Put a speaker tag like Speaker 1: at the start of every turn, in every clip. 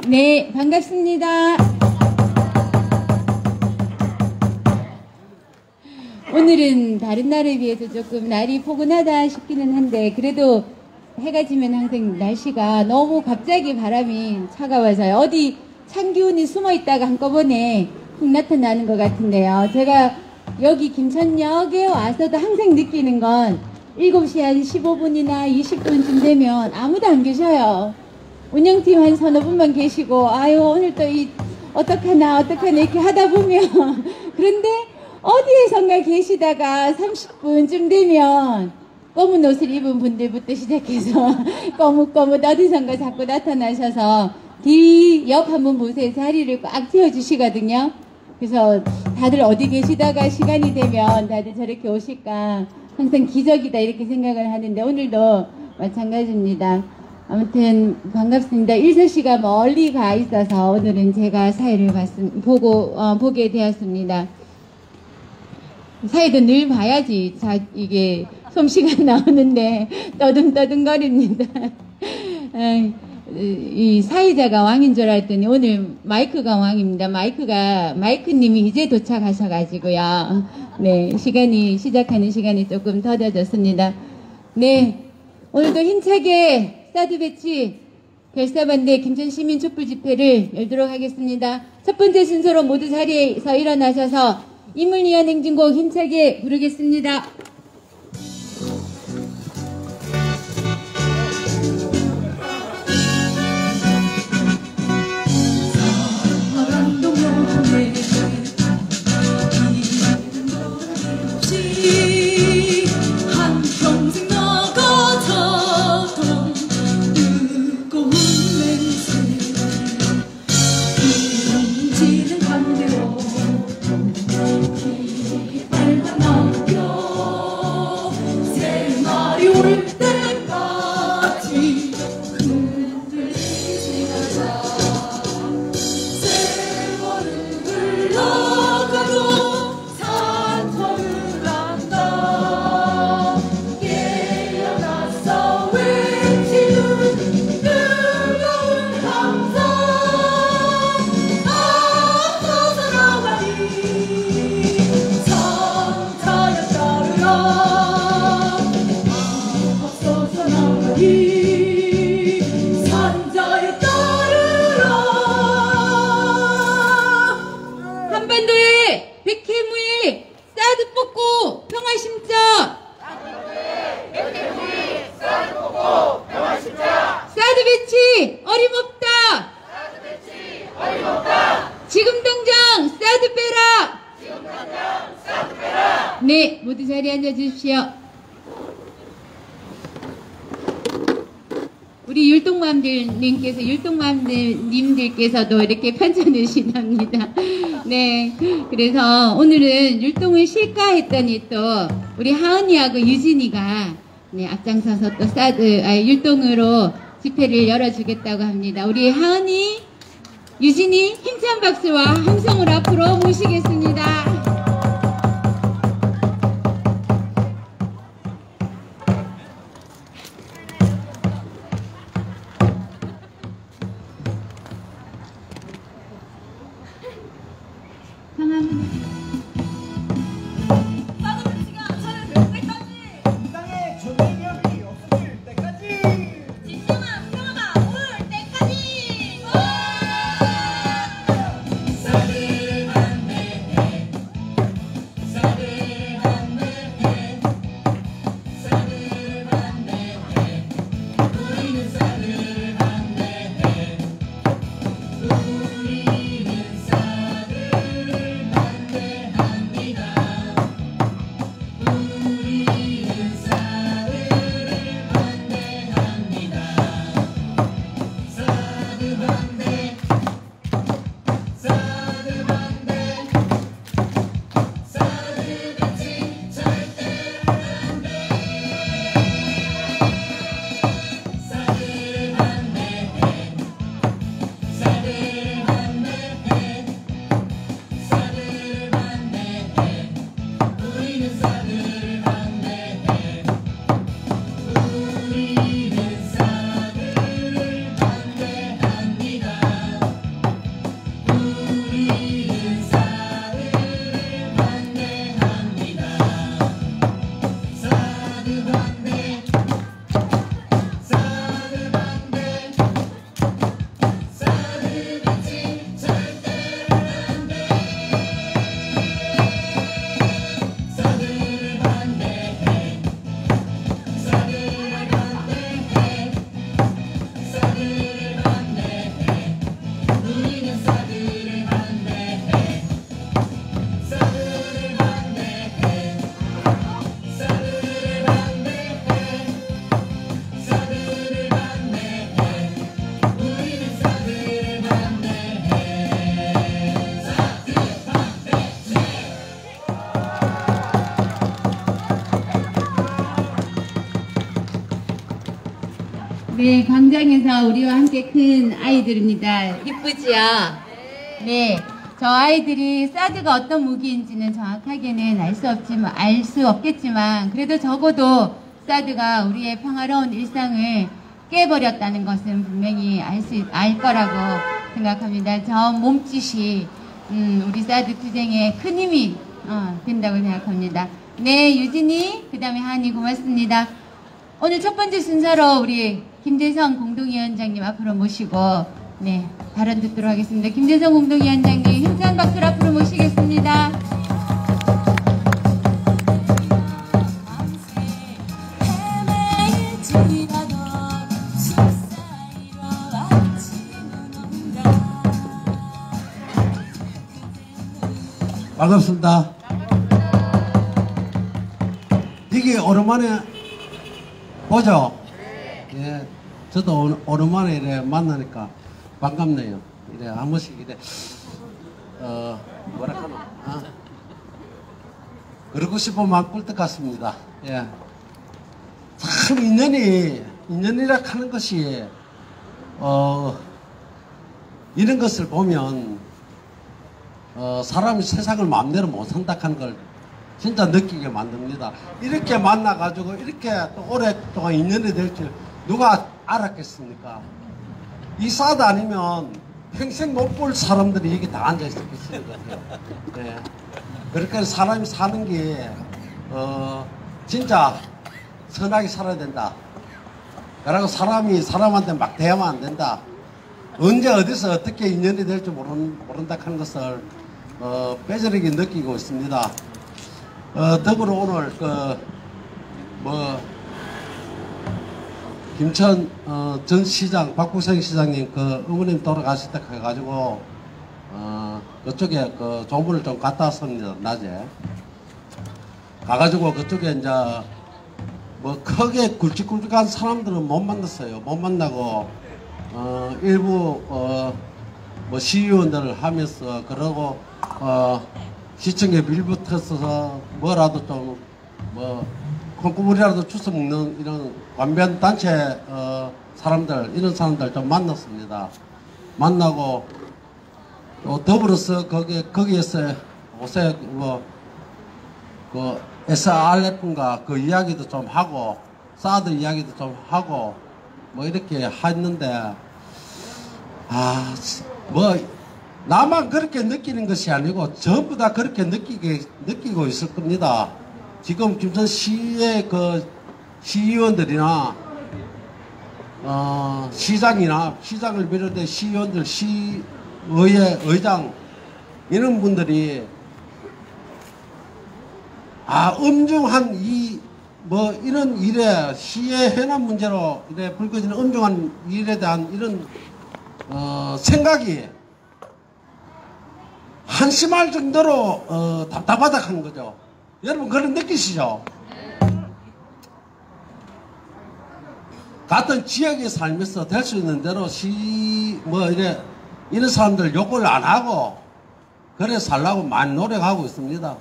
Speaker 1: 네, 반갑습니다. 오늘은 다른 날에 비해서 조금 날이 포근하다 싶기는 한데 그래도 해가 지면 항상 날씨가 너무 갑자기 바람이 차가워서요. 어디 찬 기운이 숨어 있다가 한꺼번에 훅 나타나는 것 같은데요. 제가 여기 김천역에 와서도 항상 느끼는 건 7시 한 15분이나 20분쯤 되면 아무도 안 계셔요. 운영팀 한 서너 분만 계시고 아유 오늘 또 어떡하나 이렇게 하다 보면 그런데 어디에선가 계시다가 30분쯤 되면 검은 옷을 입은 분들부터 시작해서 거뭇거뭇 어디선가 자꾸 나타나셔서 뒤 옆 한번 보세요. 자리를 꽉 채워주시거든요. 그래서 다들 어디 계시다가 시간이 되면 다들 저렇게 오실까 항상 기적이다 이렇게 생각을 하는데 오늘도 마찬가지입니다. 아무튼 반갑습니다. 일서 씨가 멀리 가 있어서 오늘은 제가 사회를 보게 되었습니다. 사회도 늘 봐야지 이게 솜씨가 나오는데 떠듬떠듬거립니다. 이 사회자가 왕인 줄 알았더니 오늘 마이크가 왕입니다. 마이크님이 이제 도착하셔가지고요. 네, 시작하는 시간이 조금 더뎌졌습니다. 네, 오늘도 힘차게 사드 배치 별사반대 김천시민 촛불 집회를 열도록 하겠습니다. 첫 번째 순서로 모두 자리에서 일어나셔서 인물위원 행진곡 힘차게 부르겠습니다. 네, 모두 자리에 앉아주십시오. 우리 율동맘님께서도 이렇게 편찬해주신답니다. 네, 그래서 오늘은 율동을 쉴까 했더니 또 우리 하은이하고 유진이가 네, 앞장서서 또 율동으로 집회를 열어주겠다고 합니다. 우리 하은이, 유진이 힘찬 박수와 함성을 앞으로 모시겠습니다. 네, 광장에서 우리와 함께 큰 아이들입니다. 이쁘지요? 네. 저 아이들이 사드가 어떤 무기인지는 정확하게는 알 수 없겠지만, 그래도 적어도 사드가 우리의 평화로운 일상을 깨버렸다는 것은 분명히 알 거라고 생각합니다. 저 몸짓이, 우리 사드 투쟁에 큰 힘이, 된다고 생각합니다. 네, 유진이, 그 다음에 한이 고맙습니다. 오늘 첫 번째 순서로 우리 김재성 공동위원장님 앞으로 모시고, 네, 발언 듣도록 하겠습니다. 김재성 공동위원장님 힘찬 박수로 앞으로 모시겠습니다.
Speaker 2: 반갑습니다. 이게 오랜만에 보죠? 예, 저도 오랜만에 이래 만나니까 반갑네요. 이래 한 번씩 이래 뭐랄까노, 그러고 싶으면 꿀떡 같습니다. 예, 참 인연이라 하는 것이 이런 것을 보면 사람이 세상을 마음대로 못 산다 하는 걸 진짜 느끼게 만듭니다. 이렇게 만나가지고 이렇게 또 오랫동안 인연이 될 줄 누가 알았겠습니까? 이 사드 아니면 평생 못 볼 사람들이 여기 다 앉아 있었겠어요. 네. 그러니까 사람이 사는 게 진짜 선하게 살아야 된다. 그리고 사람이 사람한테 막 대하면 안 된다. 언제 어디서 어떻게 인연이 될지 모른다 하는 것을 뼈저리게 느끼고 있습니다. 더불어 오늘 김천 전 시장 박국성 시장님 어머님 돌아가셨다 해가지고 그쪽에 조문을 좀 갔다 왔습니다. 낮에 가가지고 그쪽에 이제 크게 굵직굵직한 사람들은 못 만났어요. 못 만나고 일부 시의원들을 하면서 그러고 시청에 밀붙어서 뭐라도 좀 콩고물이라도 주워 먹는 이런 관변 단체 사람들 이런 사람들 좀 만났습니다. 만나고 또 더불어서 거기에서 요새 SRF인가 그 이야기도 좀 하고 사드 이야기도 좀 하고 이렇게 했는데 나만 그렇게 느끼는 것이 아니고 전부 다 그렇게 느끼고 있을 겁니다. 지금 김천시의 시의원들이나 시장을 비롯해 시의원들, 시의회 의장 이런 분들이 엄중한 이런 일에 시의 해난 문제로 이래 불거지는 엄중한 일에 대한 이런 생각이 한심할 정도로 답답하다 하는 거죠. 여러분 그런 느끼시죠? 같은 지역에 살면서 될 수 있는 대로 이런 사람들 욕을 안 하고 그래 살라고 많이 노력하고 있습니다.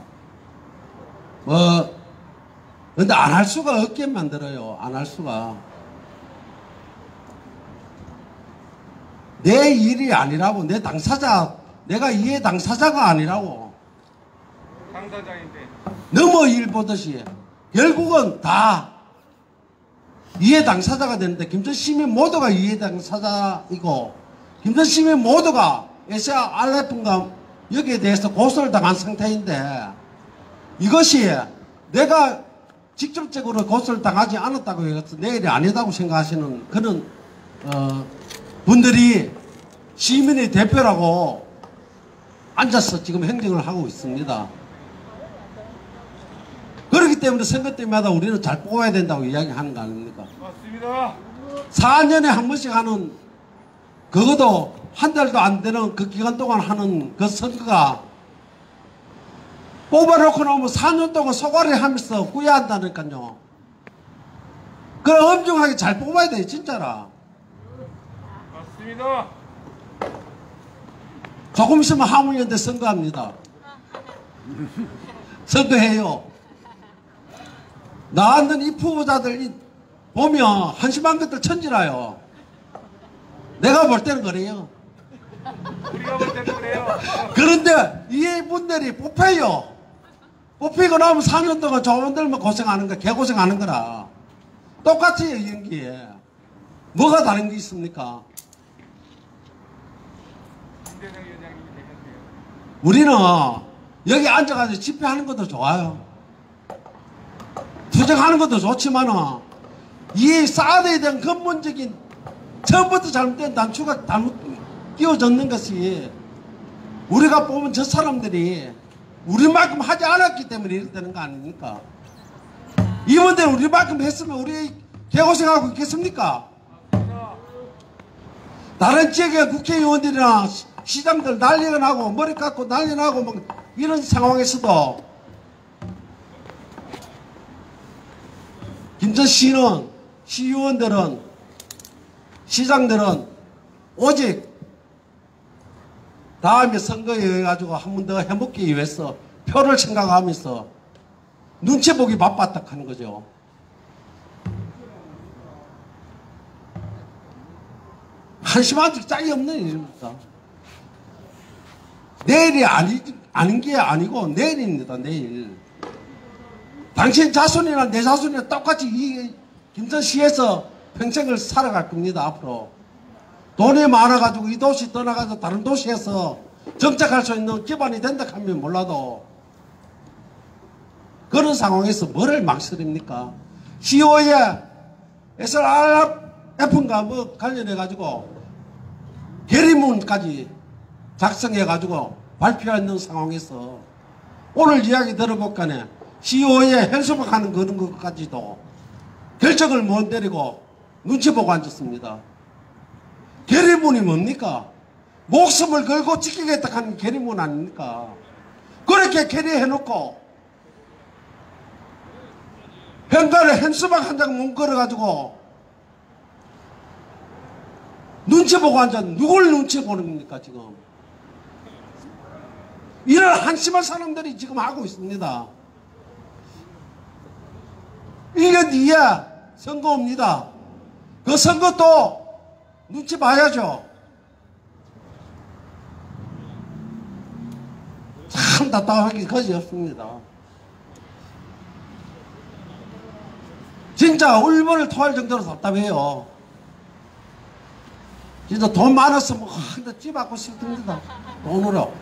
Speaker 2: 근데 안 할 수가 없게 만들어요. 안 할 수가. 내 일이 아니라고, 내 당사자, 내가 이해 당사자가 아니라고.
Speaker 3: 당사자인데.
Speaker 2: 너무 일 보듯이 결국은 다 이해 당사자가 되는데 김천 시민 모두가 이해 당사자이고 김천 시민 모두가 SRF인가 여기에 대해서 고소를 당한 상태인데 이것이 내가 직접적으로 고소를 당하지 않았다고 해서 내 일이 아니다고 생각하시는 그런 분들이 시민의 대표라고 앉아서 지금 행정을 하고 있습니다. 그렇기 때문에 선거 때마다 우리는 잘 뽑아야 된다고 이야기하는 거 아닙니까?
Speaker 3: 맞습니다.
Speaker 2: 4년에 한 번씩 하는 그것도 한 달도 안 되는 그 기간 동안 하는 그 선거가 뽑아놓고 나오면 4년 동안 소가리 하면서 후회한다니까요. 그럼 엄중하게 잘 뽑아야 돼 진짜라.
Speaker 3: 맞습니다.
Speaker 2: 조금 있으면 하물연대 선거합니다. 선거해요. 나왔는 이 후보자들 보면 한심한 것들 천지라요. 내가 볼 때는 그래요.
Speaker 3: 우리가 볼 때도 그래요.
Speaker 2: 그런데 이분들이 뽑혀요. 뽑히고 나면 4년 동안 저분들만 고생하는 거야. 개고생하는 거라. 똑같아요, 연기에. 뭐가 다른 게 있습니까?
Speaker 3: 김대중 위원장님이 되셨네요.
Speaker 2: 우리는 여기 앉아가지고 집회하는 것도 좋아요. 투쟁하는 것도 좋지만은 이 사드에 대한 근본적인 처음부터 잘못된 단추가 잘못 끼워졌는 것이 우리가 보면 저 사람들이 우리만큼 하지 않았기 때문에 이렇게 되는 거 아닙니까? 이분들은 우리만큼 했으면 우리 개고생하고 있겠습니까? 다른 지역의 국회의원들이나 시장들 난리가 나고 머리 깎고 난리 나고 뭐 이런 상황에서도 김천시는 시의원들은 시장들은 오직 다음에 선거에 의해 가지고 한 번 더 해먹기 위해서 표를 생각하면서 눈치 보기 바빴다 하는 거죠. 한심한 짝이 없는 일입니다. 내일이 아닌 게 아니고 내일입니다. 내일. 당신 자손이나 내 자손이나 똑같이 이 김천시에서 평생을 살아갈 겁니다. 앞으로. 돈이 많아가지고 이 도시 떠나가서 다른 도시에서 정착할 수 있는 기반이 된다 하면 몰라도 그런 상황에서 뭐를 망설입니까? CO에 SRF인가 뭐 관련해가지고 결의문까지 작성해가지고 발표하는 상황에서 오늘 이야기 들어볼까네 CO에 현수막하는 그런 것까지도 결정을 못 내리고 눈치 보고 앉았습니다. 결의문이 뭡니까? 목숨을 걸고 지키겠다 하는 결의문 아닙니까? 그렇게 결의해놓고 현관에 현수막 한 장 못 걸어가지고 눈치 보고 앉았는데 누굴 눈치 보는 겁니까 지금? 이런 한심한 사람들이 지금 하고 있습니다. 1년 뒤에 선거 옵니다. 그 선거 또 눈치 봐야죠. 참 답답하기 거지없습니다. 진짜 울분을 토할 정도로 답답해요. 진짜 돈 많았으면 집 갖고 싶습니다. 돈으로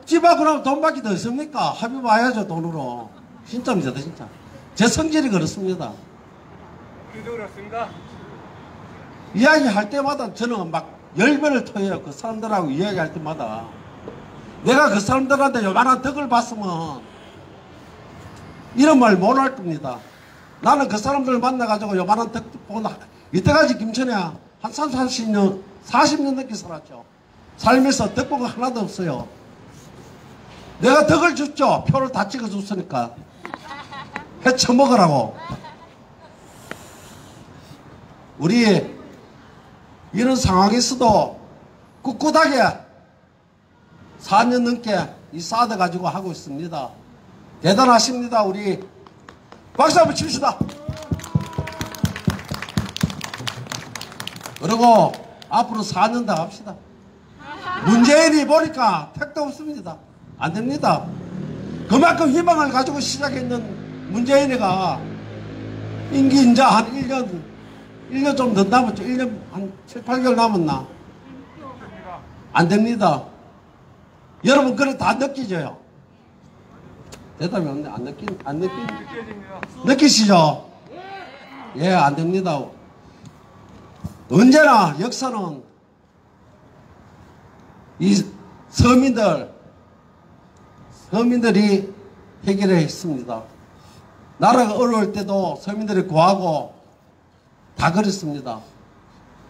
Speaker 2: 집 갖고 나면 돈밖에 더 있습니까? 합의 봐야죠. 돈으로. 진짜입니다. 진짜 제 성질이 그렇습니다.
Speaker 3: 우리도 그렇습니다.
Speaker 2: 이야기할 때마다 저는 막 열변을 토해요. 그 사람들하고 이야기할 때마다 내가 그 사람들한테 요만한 덕을 봤으면 이런 말 못 할 겁니다. 나는 그 사람들을 만나가지고 요만한 덕 보나 이때까지 김천에 한 40년 넘게 살았죠. 살면서 덕 본 거 하나도 없어요. 내가 덕을 줬죠. 표를 다 찍어줬으니까 해쳐먹으라고. 우리 이런 상황에서도 꿋꿋하게 4년 넘게 이 사드 가지고 하고 있습니다. 대단하십니다. 우리 박수 한번 칩시다. 그리고 앞으로 4년 더 합시다. 문재인이 보니까 택도 없습니다. 안 됩니다. 그만큼 희망을 가지고 시작했는 문재인이가 임기 이제 한 1년 좀 더 남았죠. 1년 한 7, 8개월 남았나? 안 됩니다. 여러분, 그래 다 느끼져요. 대답이 없네. 안 느끼십니다. 느끼시죠? 예, 안 됩니다. 언제나 역사는 이 서민들이 해결을 했습니다. 나라가 어려울 때도 서민들이 구하고 다 그랬습니다.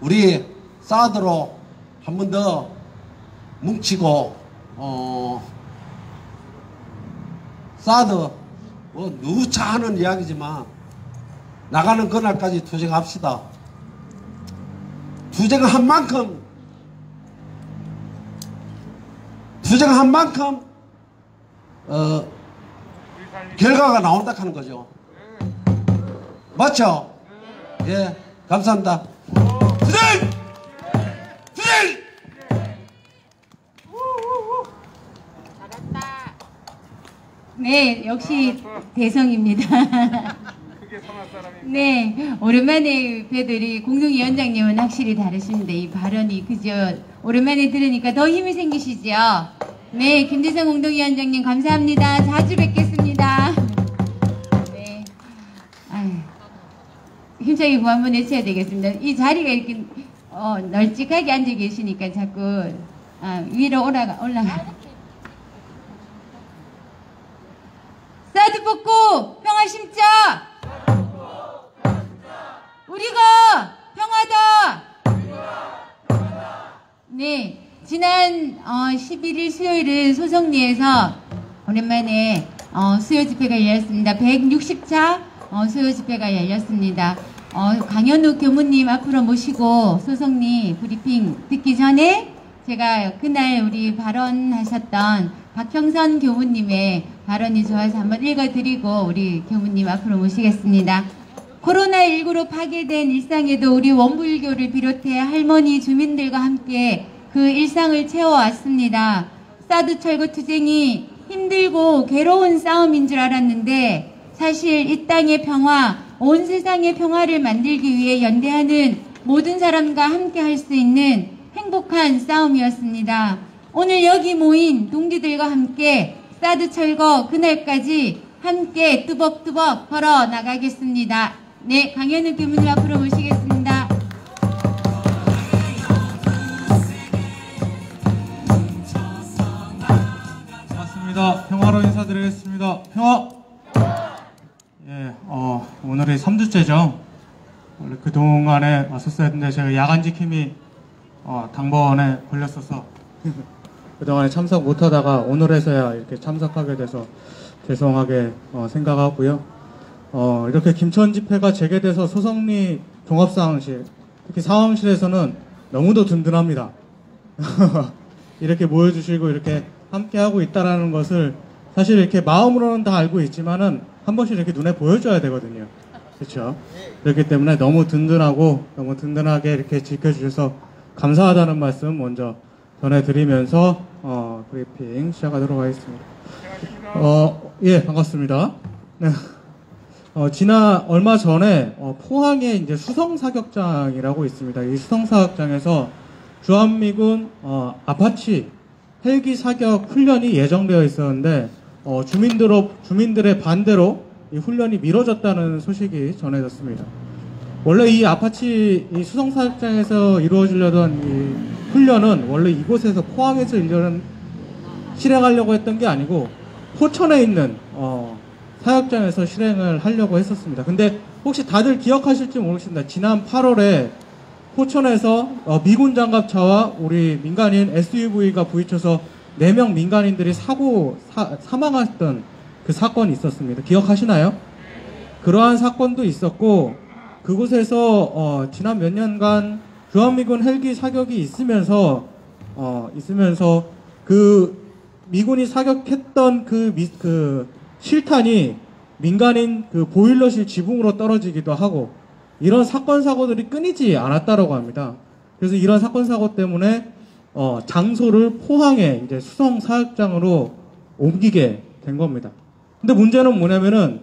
Speaker 2: 우리 사드로 한 번 더 뭉치고 사드 뭐 누차 하는 이야기지만 나가는 그날까지 투쟁합시다. 투쟁한 만큼 결과가 나온다 하는 거죠. 맞죠? 예, 감사합니다. 투쟁! 투쟁!
Speaker 1: 네, 역시 대성입니다.
Speaker 3: 그게 성할 사람입니다.
Speaker 1: 네, 오랜만에 뵈들이 공동위원장님은 확실히 다르신데 이 발언이 그저 오랜만에 들으니까 더 힘이 생기시죠? 네, 김대성 공동위원장님 감사합니다. 자주 뵙겠습니다. 네, 아유, 힘차게 구호 한번 외쳐야 되겠습니다. 이 자리가 이렇게 널찍하게 앉아 계시니까 자꾸 위로 올라가. 사드 뽑고 평화 심자. 우리가 평화다. 네, 지난 11일 수요일은 소성리에서 오랜만에 수요 집회가 열렸습니다. 160차 수요 집회가 열렸습니다. 강현우 교무님 앞으로 모시고 소성리 브리핑 듣기 전에 제가 그날 우리 발언하셨던 박형선 교무님의 발언이 좋아서 한번 읽어드리고 우리 교무님 앞으로 모시겠습니다. 코로나19로 파괴된 일상에도 우리 원불교를 비롯해 할머니 주민들과 함께 그 일상을 채워왔습니다. 사드 철거 투쟁이 힘들고 괴로운 싸움인 줄 알았는데 사실 이 땅의 평화, 온 세상의 평화를 만들기 위해 연대하는 모든 사람과 함께 할 수 있는 행복한 싸움이었습니다. 오늘 여기 모인 동지들과 함께 사드 철거 그날까지 함께 뚜벅뚜벅 걸어 나가겠습니다. 네, 강현우 교무님 앞으로 모시겠습니다.
Speaker 4: 반갑습니다. 평화로 인사드리겠습니다. 평화! 예, 오늘이 3주째죠. 원래 그동안에 왔었어야 했는데 제가 야간 지킴이 당번에 걸렸어서 그동안에 참석 못하다가 오늘에서야 이렇게 참석하게 돼서 죄송하게 생각하고요. 이렇게 김천 집회가 재개돼서 소성리 종합상황실, 특히 상황실에서는 너무도 든든합니다. 이렇게 모여주시고 이렇게 함께하고 있다라는 것을 사실 이렇게 마음으로는 다 알고 있지만은 한 번씩 이렇게 눈에 보여줘야 되거든요. 그렇죠? 그렇기 때문에 너무 든든하고 너무 든든하게 이렇게 지켜주셔서 감사하다는 말씀 먼저 전해드리면서 브리핑 시작하도록 하겠습니다. 예, 반갑습니다. 네. 지난 얼마 전에 포항에 이제 수성사격장이라고 있습니다. 이 수성사격장에서 주한미군 아파치 헬기 사격 훈련이 예정되어 있었는데 주민들의 반대로 이 훈련이 미뤄졌다는 소식이 전해졌습니다. 원래 이 아파치 이 수성사격장에서 이루어지려던 이 훈련은 원래 이곳에서 포항에서 실행하려고 했던 게 아니고 포천에 있는 사격장에서 실행을 하려고 했었습니다. 근데 혹시 다들 기억하실지 모르겠습니다. 지난 8월에 포천에서 미군 장갑차와 우리 민간인 SUV가 부딪혀서 4명 민간인들이 사망했던 그 사건이 있었습니다. 기억하시나요? 그러한 사건도 있었고 그곳에서 지난 몇 년간 주한미군 헬기 사격이 있으면서 그 미군이 사격했던 그 실탄이 민간인 그 보일러실 지붕으로 떨어지기도 하고 이런 사건 사고들이 끊이지 않았다라고 합니다. 그래서 이런 사건 사고 때문에 장소를 포항에 이제 수성 사격장으로 옮기게 된 겁니다. 근데 문제는 뭐냐면은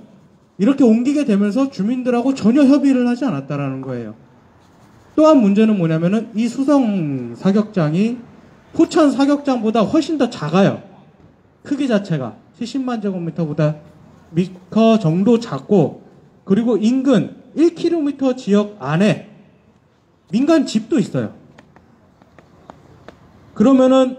Speaker 4: 이렇게 옮기게 되면서 주민들하고 전혀 협의를 하지 않았다라는 거예요. 또한 문제는 뭐냐면은 이 수성 사격장이 포천 사격장보다 훨씬 더 작아요. 크기 자체가 70만 제곱미터보다 미터 정도 작고 그리고 인근 1km 지역 안에 민간 집도 있어요. 그러면은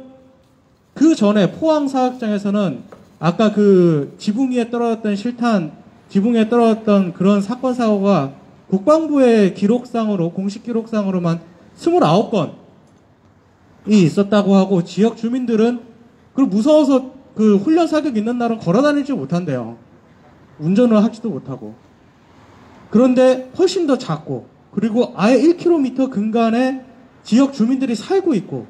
Speaker 4: 그 전에 포항 사격장에서는 아까 그 지붕 위에 떨어졌던 실탄, 지붕에 떨어졌던 그런 사건 사고가 국방부의 기록상으로 공식 기록상으로만 29건이 있었다고 하고 지역 주민들은 그리고 무서워서 그 훈련 사격 있는 날은 걸어 다니지 못한대요. 운전을 하지도 못하고. 그런데 훨씬 더 작고 그리고 아예 1km 근간에 지역 주민들이 살고 있고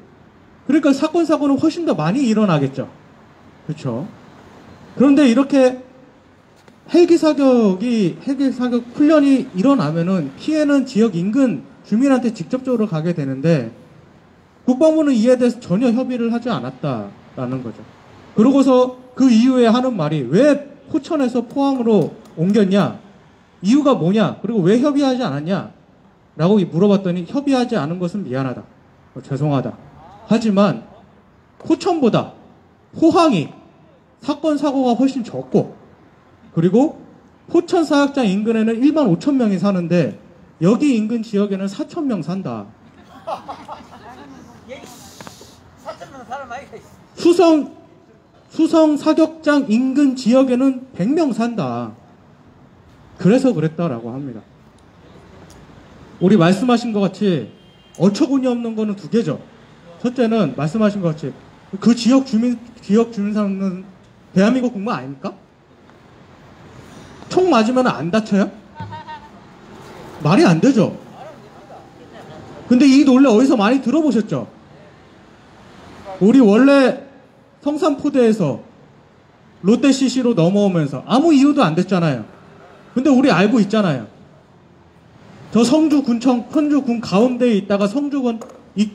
Speaker 4: 그러니까 사건 사고는 훨씬 더 많이 일어나겠죠. 그렇죠? 그런데 이렇게 헬기 사격 훈련이 일어나면은 피해는 지역 인근 주민한테 직접적으로 가게 되는데 국방부는 이에 대해서 전혀 협의를 하지 않았다라는 거죠. 그러고서 그 이후에 하는 말이 왜 포천에서 포항으로 옮겼냐? 이유가 뭐냐? 그리고 왜 협의하지 않았냐? 라고 물어봤더니 협의하지 않은 것은 미안하다. 죄송하다. 하지만 포천보다 포항이 사건 사고가 훨씬 적고 그리고 포천 사역장 인근에는 1만 5천 명이 사는데 여기 인근 지역에는 4천 명 산다. 수성 사격장 인근 지역에는 100명 산다. 그래서 그랬다라고 합니다. 우리 말씀하신 것 같이 어처구니 없는 거는 두 개죠. 첫째는 말씀하신 것 같이 그 지역 주민 사는 대한민국 국민 아닙니까? 총 맞으면 안 다쳐요? 말이 안 되죠. 근데 이 논리 어디서 많이 들어보셨죠? 우리 원래 성산포대에서 롯데 CC로 넘어오면서 아무 이유도 안 됐잖아요. 근데 우리 알고 있잖아요. 저 선주군 가운데에 있다가 성주군 이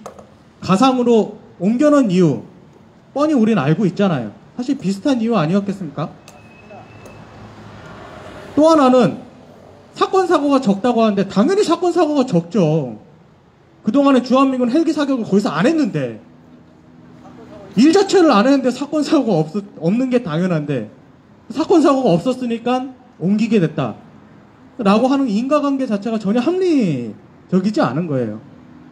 Speaker 4: 가상으로 옮겨놓은 이유 뻔히 우리는 알고 있잖아요. 사실 비슷한 이유 아니었겠습니까? 또 하나는 사건 사고가 적다고 하는데 당연히 사건 사고가 적죠. 그동안에 주한미군 헬기 사격을 거기서 안 했는데 일 자체를 안 했는데 사건 사고가 없는 게 당연한데 사건 사고가 없었으니까 옮기게 됐다 라고 하는 인과관계 자체가 전혀 합리적이지 않은 거예요.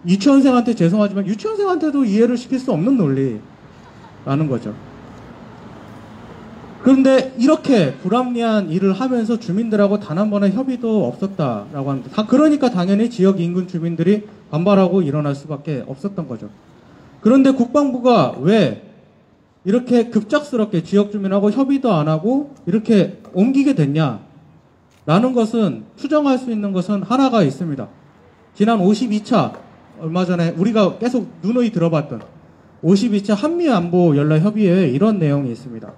Speaker 4: 유치원생한테 죄송하지만 유치원생한테도 이해를 시킬 수 없는 논리라는 거죠. 그런데 이렇게 불합리한 일을 하면서 주민들하고 단 한 번의 협의도 없었다라고 합니다. 그러니까 당연히 지역 인근 주민들이 반발하고 일어날 수밖에 없었던 거죠. 그런데 국방부가 왜 이렇게 급작스럽게 지역 주민하고 협의도 안 하고 이렇게 옮기게 됐냐라는 것은 추정할 수 있는 것은 하나가 있습니다. 지난 52차 얼마 전에 우리가 계속 누누이 들어봤던 52차 한미안보연락협의회에 이런 내용이 있습니다.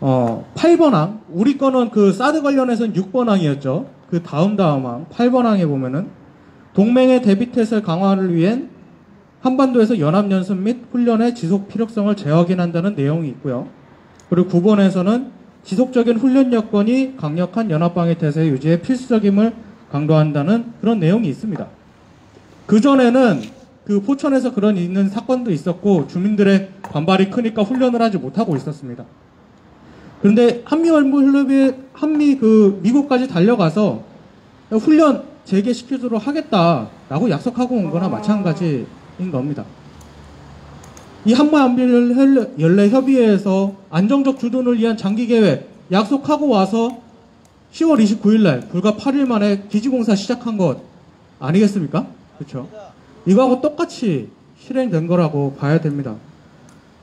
Speaker 4: 8번항, 우리 거는 그 사드 관련해서는 6번항이었죠. 그 다음 항, 8번항에 보면은 동맹의 대비태세 강화를 위한 한반도에서 연합연습 및 훈련의 지속 필요성을 재확인한다는 내용이 있고요. 그리고 9번에서는 지속적인 훈련 여건이 강력한 연합방위 태세 유지에 필수적임을 강조한다는 그런 내용이 있습니다. 그전에는 그 포천에서 그런 있는 사건도 있었고 주민들의 반발이 크니까 훈련을 하지 못하고 있었습니다. 그런데 미국까지 달려가서 훈련 재개시키도록 하겠다라고 약속하고 온 거나 마찬가지인 겁니다. 이 한미연례협의회에서 안정적 주둔을 위한 장기계획 약속하고 와서 10월 29일 날 불과 8일 만에 기지공사 시작한 것 아니겠습니까? 그렇죠? 이거하고 똑같이 실행된 거라고 봐야 됩니다.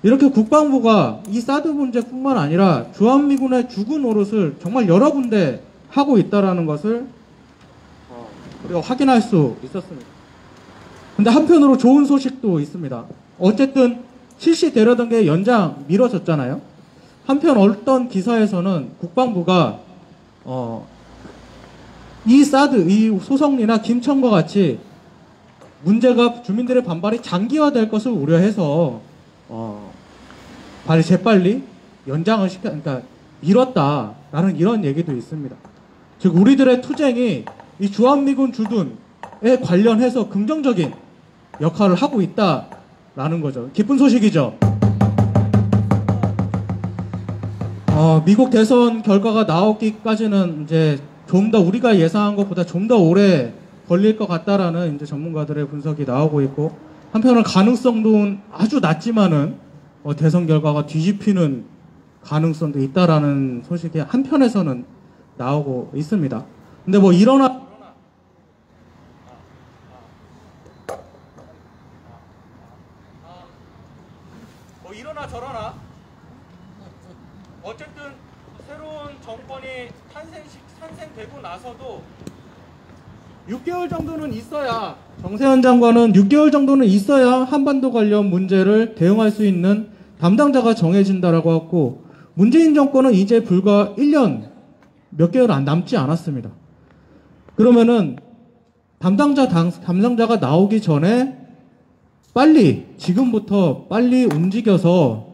Speaker 4: 이렇게 국방부가 이 사드 문제뿐만 아니라 주한미군의 주구 노릇을 정말 여러 군데 하고 있다는 것을 우리가 확인할 수 있었습니다. 근데 한편으로 좋은 소식도 있습니다. 어쨌든 실시 대려단계 연장 미뤄졌잖아요. 한편 어떤 기사에서는 국방부가 이 사드, 이 소성리나 김천과 같이 문제가 주민들의 반발이 장기화될 것을 우려해서 재빨리 연장을 그러니까 미뤘다라는 이런 얘기도 있습니다. 즉 우리들의 투쟁이 이 주한미군 주둔에 관련해서 긍정적인 역할을 하고 있다라는 거죠. 기쁜 소식이죠. 미국 대선 결과가 나오기까지는 이제 좀 더 우리가 예상한 것보다 좀 더 오래 걸릴 것 같다라는 이제 전문가들의 분석이 나오고 있고, 한편으로는 가능성도 아주 낮지만은 대선 결과가 뒤집히는 가능성도 있다라는 소식이 한편에서는 나오고 있습니다. 근데 뭐 이러나 저러나 어쨌든 새로운 정권이 탄생되고 나서도 6개월 정도는 있어야, 정세현 장관은 6개월 정도는 있어야 한반도 관련 문제를 대응할 수 있는 담당자가 정해진다라고 했고, 문재인 정권은 이제 불과 1년 몇 개월 남지 않았습니다. 그러면은 담당자가 나오기 전에 지금부터 빨리 움직여서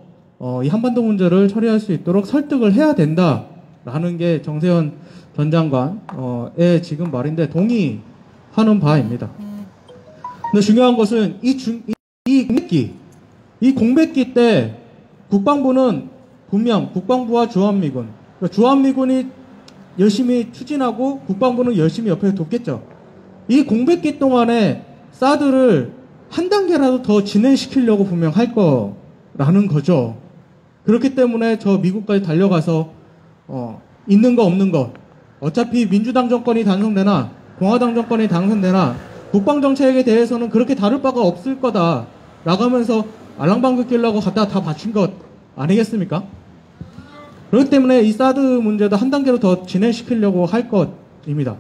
Speaker 4: 이 한반도 문제를 처리할 수 있도록 설득을 해야 된다라는 게 정세현 전 장관의 지금 말인데 동의하는 바입니다. 근데 중요한 것은 이 공백기 때 국방부는 분명 국방부와 주한미군, 그러니까 주한미군이 열심히 추진하고 국방부는 열심히 옆에서 돕겠죠. 이 공백기 동안에 사드를 한 단계라도 더 진행시키려고 분명 할 거라는 거죠. 그렇기 때문에 저 미국까지 달려가서 있는 거 없는 거 어차피 민주당 정권이 당선되나 공화당 정권이 당선되나 국방정책에 대해서는 그렇게 다를 바가 없을 거다 라고 하면서 알랑방귀 끼려고 갖다가 다 바친 것 아니겠습니까? 그렇기 때문에 이 사드 문제도 한 단계로 더 진행시키려고 할 것입니다.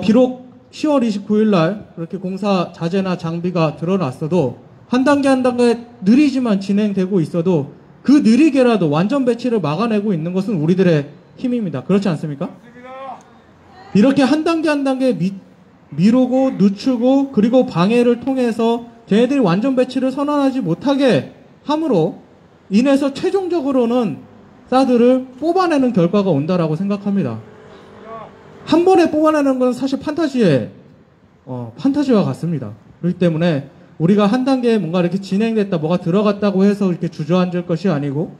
Speaker 4: 비록 10월 29일 날 그렇게 공사 자재나 장비가 드러났어도 한 단계 한 단계 느리지만 진행되고 있어도 그 느리게라도 완전 배치를 막아내고 있는 것은 우리들의 힘입니다. 그렇지 않습니까? 이렇게 한 단계 한 단계 미루고 늦추고 그리고 방해를 통해서 쟤네들이 완전 배치를 선언하지 못하게 함으로 인해서 최종적으로는 사드를 뽑아내는 결과가 온다라고 생각합니다. 한 번에 뽑아내는 건 사실 판타지와 같습니다. 그렇기 때문에 우리가 한 단계 뭔가 이렇게 진행됐다, 뭐가 들어갔다고 해서 이렇게 주저앉을 것이 아니고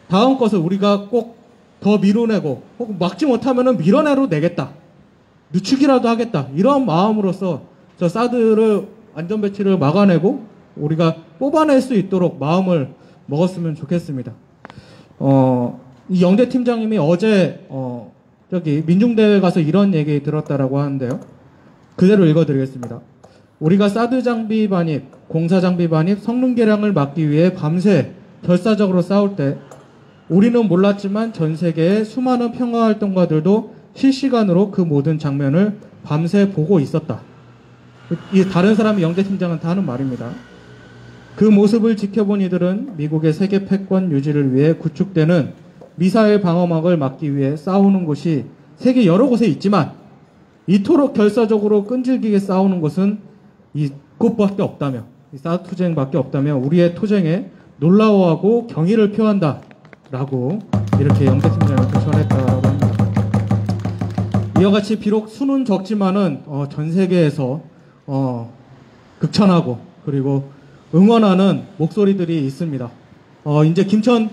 Speaker 4: 다음 것을 우리가 꼭 더 밀어내고 혹은 막지 못하면은 밀어내로 내겠다. 늦추기라도 하겠다. 이런 마음으로서 저 사드를 안전 배치를 막아내고 우리가 뽑아낼 수 있도록 마음을 먹었으면 좋겠습니다. 이 영대 팀장님이 어제 저기 민중대회 가서 이런 얘기 들었다라고 하는데요. 그대로 읽어드리겠습니다. 우리가 사드 장비 반입, 공사 장비 반입, 성능 개량을 막기 위해 밤새 결사적으로 싸울 때 우리는 몰랐지만 전 세계의 수많은 평화활동가들도 실시간으로 그 모든 장면을 밤새 보고 있었다. 이 다른 사람이 영대 팀장한테 하는 말입니다. 그 모습을 지켜본 이들은 미국의 세계 패권 유지를 위해 구축되는 미사일 방어막을 막기 위해 싸우는 곳이 세계 여러 곳에 있지만 이토록 결사적으로 끈질기게 싸우는 곳은 이곳밖에 없다며, 이 사드 투쟁밖에 없다며 우리의 투쟁에 놀라워하고 경의를 표한다 라고 이렇게 영대 팀장한테 전했다고 합니다. 이와 같이 비록 수는 적지만은 전 세계에서 극찬하고 그리고 응원하는 목소리들이 있습니다. 이제 김천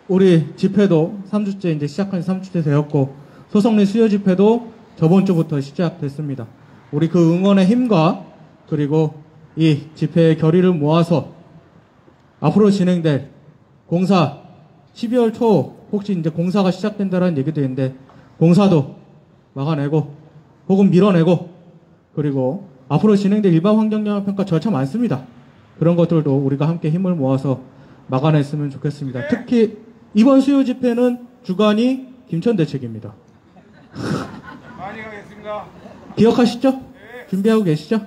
Speaker 4: 우리 집회도 3주째 이제 시작한 지 3주째 되었고 소성리 수요 집회도 저번 주부터 시작됐습니다. 우리 그 응원의 힘과 그리고 이 집회의 결의를 모아서 앞으로 진행될 공사 12월 초 혹시 이제 공사가 시작된다라는 얘기도 있는데 공사도 막아내고 혹은 밀어내고 그리고 앞으로 진행될 일반 환경영향평가 절차 많습니다. 그런 것들도 우리가 함께 힘을 모아서 막아냈으면 좋겠습니다. 특히 이번 수요 집회는 주관이 김천대책입니다.
Speaker 3: 많이 가겠습니다.
Speaker 4: 기억하시죠?
Speaker 3: 네.
Speaker 4: 준비하고 계시죠?
Speaker 3: 네.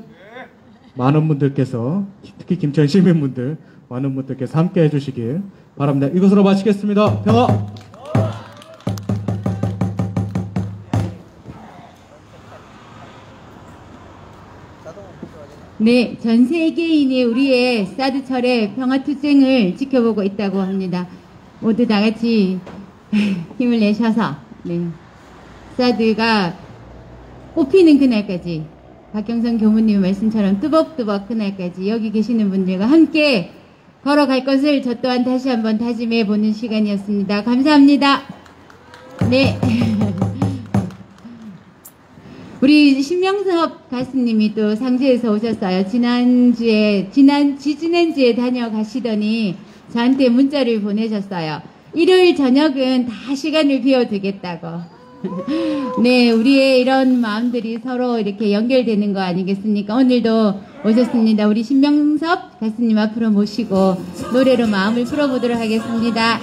Speaker 4: 많은 분들께서 특히 김천 시민분들 많은 분들께서 함께 해주시길 바랍니다. 이것으로 마치겠습니다. 평화!
Speaker 1: 네, 전 세계인이 우리의 사드철의 평화투쟁을 지켜보고 있다고 합니다. 모두 다 같이 힘을 내셔서 사드가 뽑히는 그날까지 박경선 교무님 말씀처럼 뚜벅뚜벅 그날까지 여기 계시는 분들과 함께 걸어갈 것을 저 또한 다시 한번 다짐해 보는 시간이었습니다. 감사합니다. 네. 우리 신명섭 가수님이 또 상주에서 오셨어요. 지난주에 다녀가시더니 저한테 문자를 보내셨어요. 일요일 저녁은 다 시간을 비워두겠다고. 네, 우리의 이런 마음들이 서로 이렇게 연결되는 거 아니겠습니까? 오늘도 오셨습니다. 우리 신명섭 가수님 앞으로 모시고 노래로 마음을 풀어보도록 하겠습니다.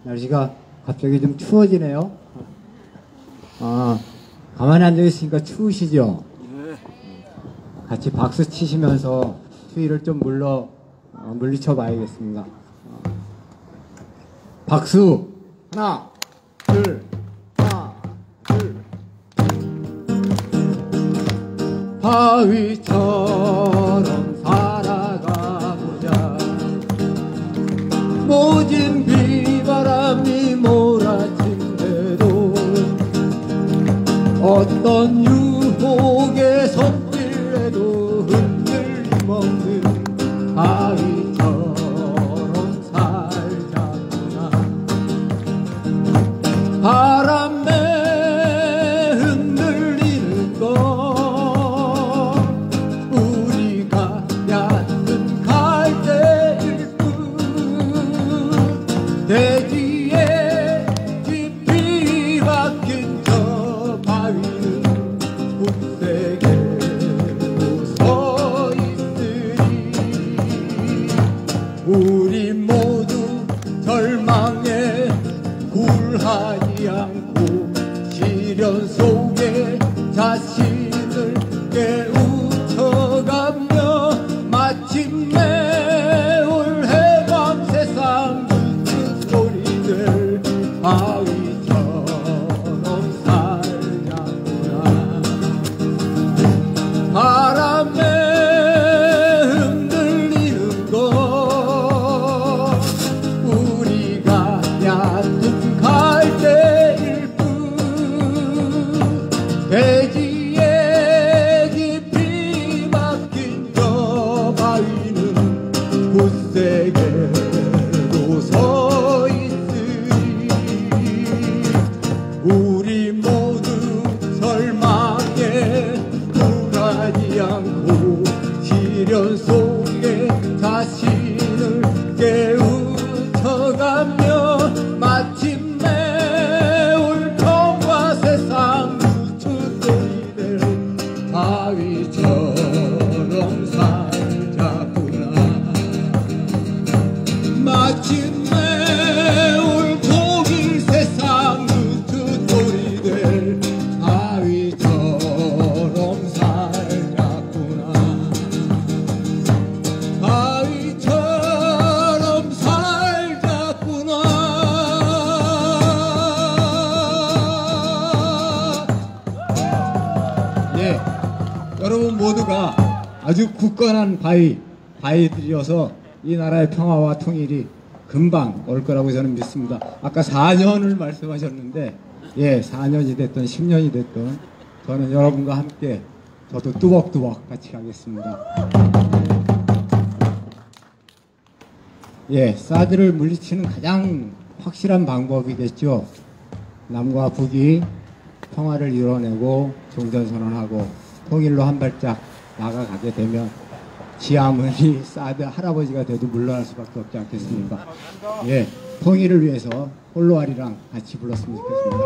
Speaker 5: 날씨가 갑자기 좀 추워지네요. 가만히 앉아있으니까 추우시죠? 같이 박수 치시면서 추위를 좀 물리쳐 봐야겠습니다. 박수! 하나, 둘, 하나, 둘. 바위처럼 살아가보자. 모진 비바람이 몰아친대도 어떤 유혹의 손길에도 흔들림 없는 바위처럼 살자꾸나. 바람에 흔들리는 것 우리가 얕은 갈대일 뿐. 대지에 깊이 박힌 저 바위는 굳세게로 서 있으니 우리 모두 절망에 굴하지 않고 시련 속에 자신을 깨우쳐가며 마침내 올해 밤 세상 그 소리들 바위처럼 살자꾸나. 바람에 흔들리는 것 우리가 얕은 갈대일 뿐. 대지에 깊이 박힌 저 바위는 굳세게로 서 있으니 우리 모두 절망에 굴하지 않고 시련 속에 자신을 깨우쳐가며 마침내 울통과 세상 무추소리들 바위처럼 살자꾸나. 마침내 울통이 세상 무추소리들 바위처럼 살자꾸나. 바위처럼 살자꾸나. 예, 여러분 모두가 아주 굳건한 바위들이어서 이 나라의 평화와 통일이 금방 올 거라고 저는 믿습니다. 아까 4년을 말씀하셨는데, 예, 4년이 됐든 10년이 됐든 저는 여러분과 함께 저도 뚜벅뚜벅 같이 가겠습니다. 예, 사드를 물리치는 가장 확실한 방법이겠죠. 남과 북이 평화를 이뤄내고 종전선언하고 통일로 한 발짝 나아가게 되면 지 아무리 사드 할아버지가 돼도 물러날 수밖에 없지 않겠습니까? 예, 통일을 위해서 홀로아리랑 같이 불렀으면 좋겠습니다.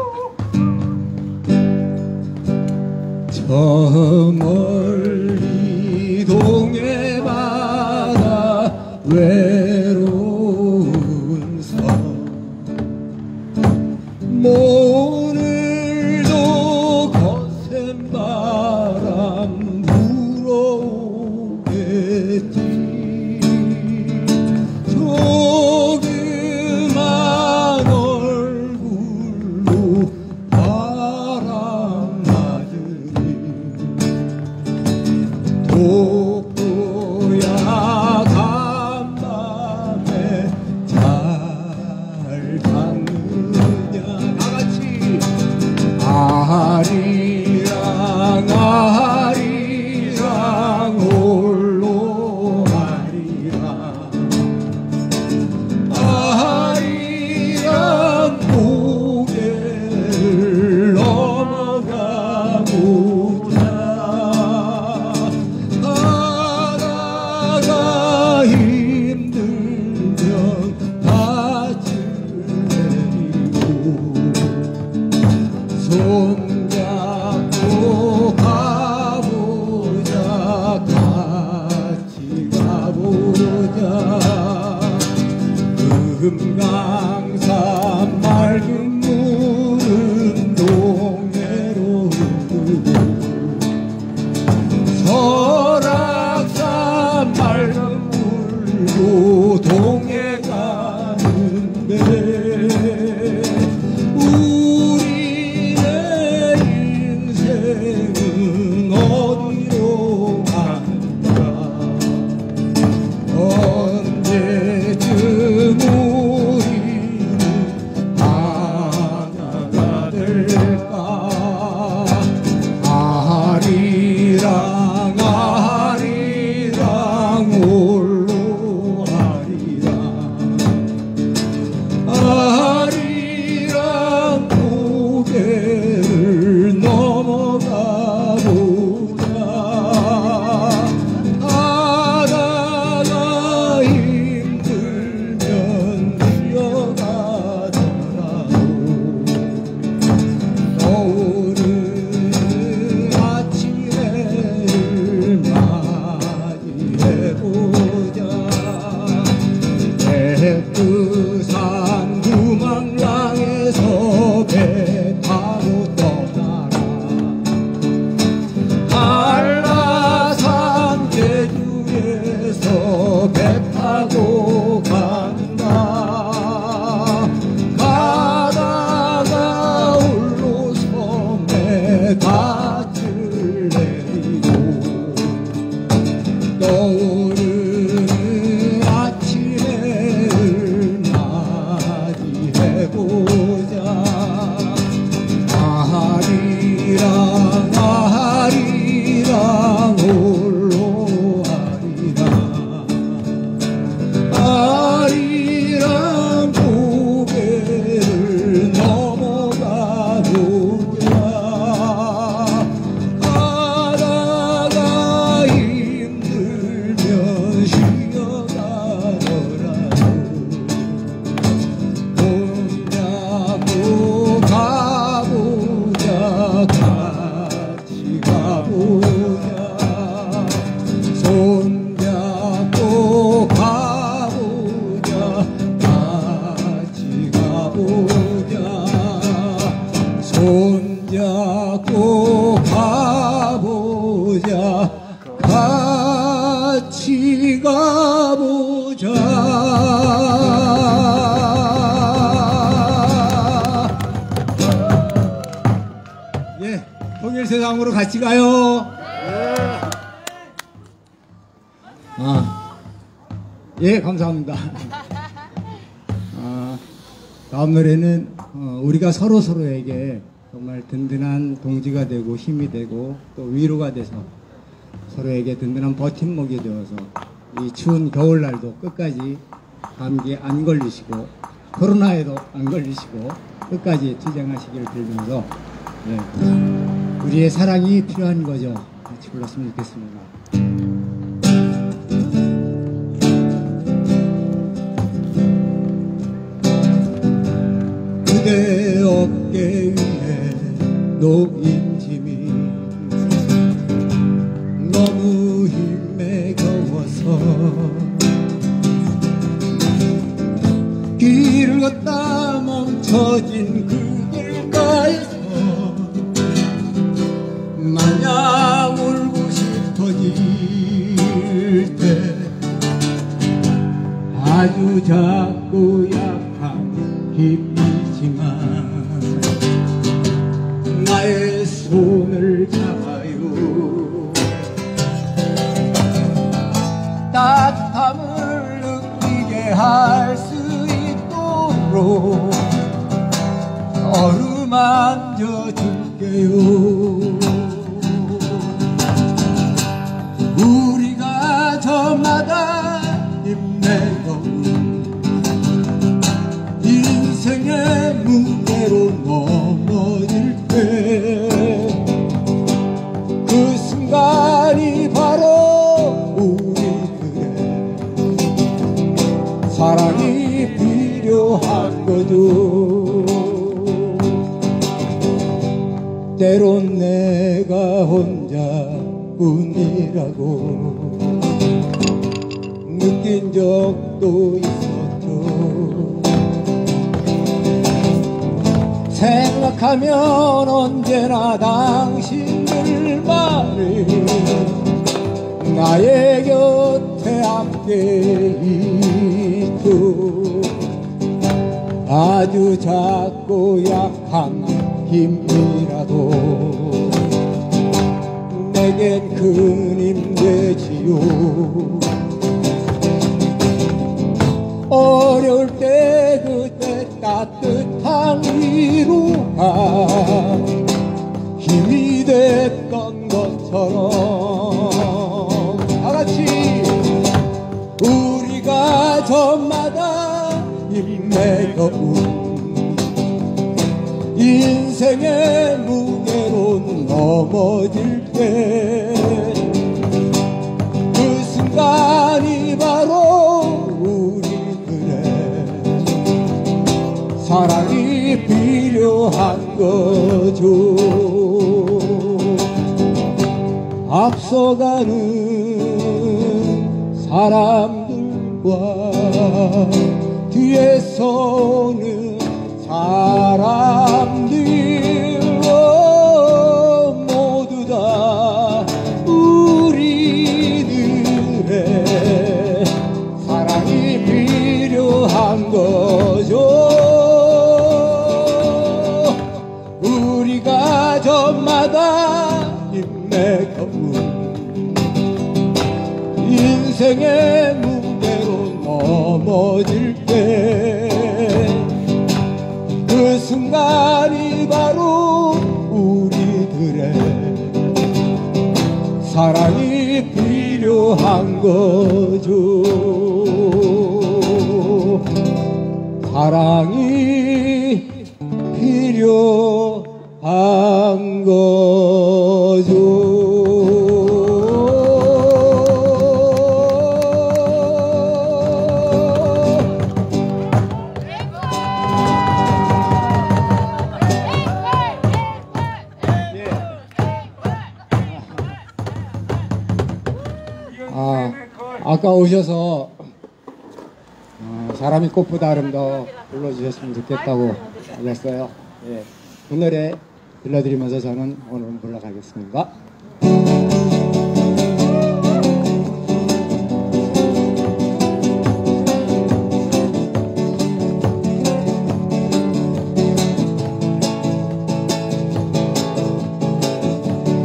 Speaker 5: 저 멀리 동해 바다 외로운 섬 오늘도 거센 바람 불어오겠지. 조그만 얼굴로 바람 맞으니 독 떠오르는 아침을 맞이해보자. 아리랑 아리랑 홀로 아리랑 고개를 넘어가 보자. 가다가 힘들면 쉬어가더라도 손잡고 가보자. 같이 가보자. 손잡고 가보자. 같이 가보자. 손잡고 가보자. 같이 가보자. 예, 통일 세상으로 같이 가요. 예, 감사합니다. 다음 노래는 우리가 서로서로에게 정말 든든한 동지가 되고 힘이 되고 또 위로가 돼서 서로에게 든든한 버팀목이 되어서 이 추운 겨울날도 끝까지 감기에 안 걸리시고 코로나에도 안 걸리시고 끝까지 투쟁하시기를 빌면서 우리의 사랑이 필요한 거죠. 같이 불렀으면 좋겠습니다. 그대 어깨 위에 놓인 짐이 너무 힘에 겨워서 길을 걷다 멈춰진 그 길가에서 마냥 울고 싶어질 때 아주 작고 약한 힘이지만 나의 손을 잡아요. 따뜻함을 느끼게 할 수 있도록 어루만져 줄게요. 우리가 저마다 힘내고 인생의 무게로 넘어질 때 그 순간이 바로 우리들의 사랑이 필요한 거죠. 때론 내가 혼자뿐이라고 느낀 적도 있었죠. 생각하면 언제나 당신들 말을 나의 곁에 함께 있고 아주 작고 약한 힘이라도 내겐 큰 힘 되지요. 어려울 때 그때 따뜻한 위로가 힘이 됐던 것처럼 다같이 우리가 저마다 힘내고 인생의 무게로 넘어질 때 그 순간이 바로 우리들의 사랑이 필요한 거죠. 앞서가는 사람들과 뒤에서 오는 사람들 모두 다 우리들의 사랑이 필요한 거죠. 우리가 저마다 힘내고 인생의 무게로 넘어질 때 그 순간이 바로 우리들의 사랑이 필요한 거죠. 사랑이 필요한 거죠. 아까 오셔서 사람이 꽃보다 아름다워 불러주셨으면 좋겠다고 하셨어요. 예. 그 노래 들려드리면서 저는 오늘 물러가겠습니다.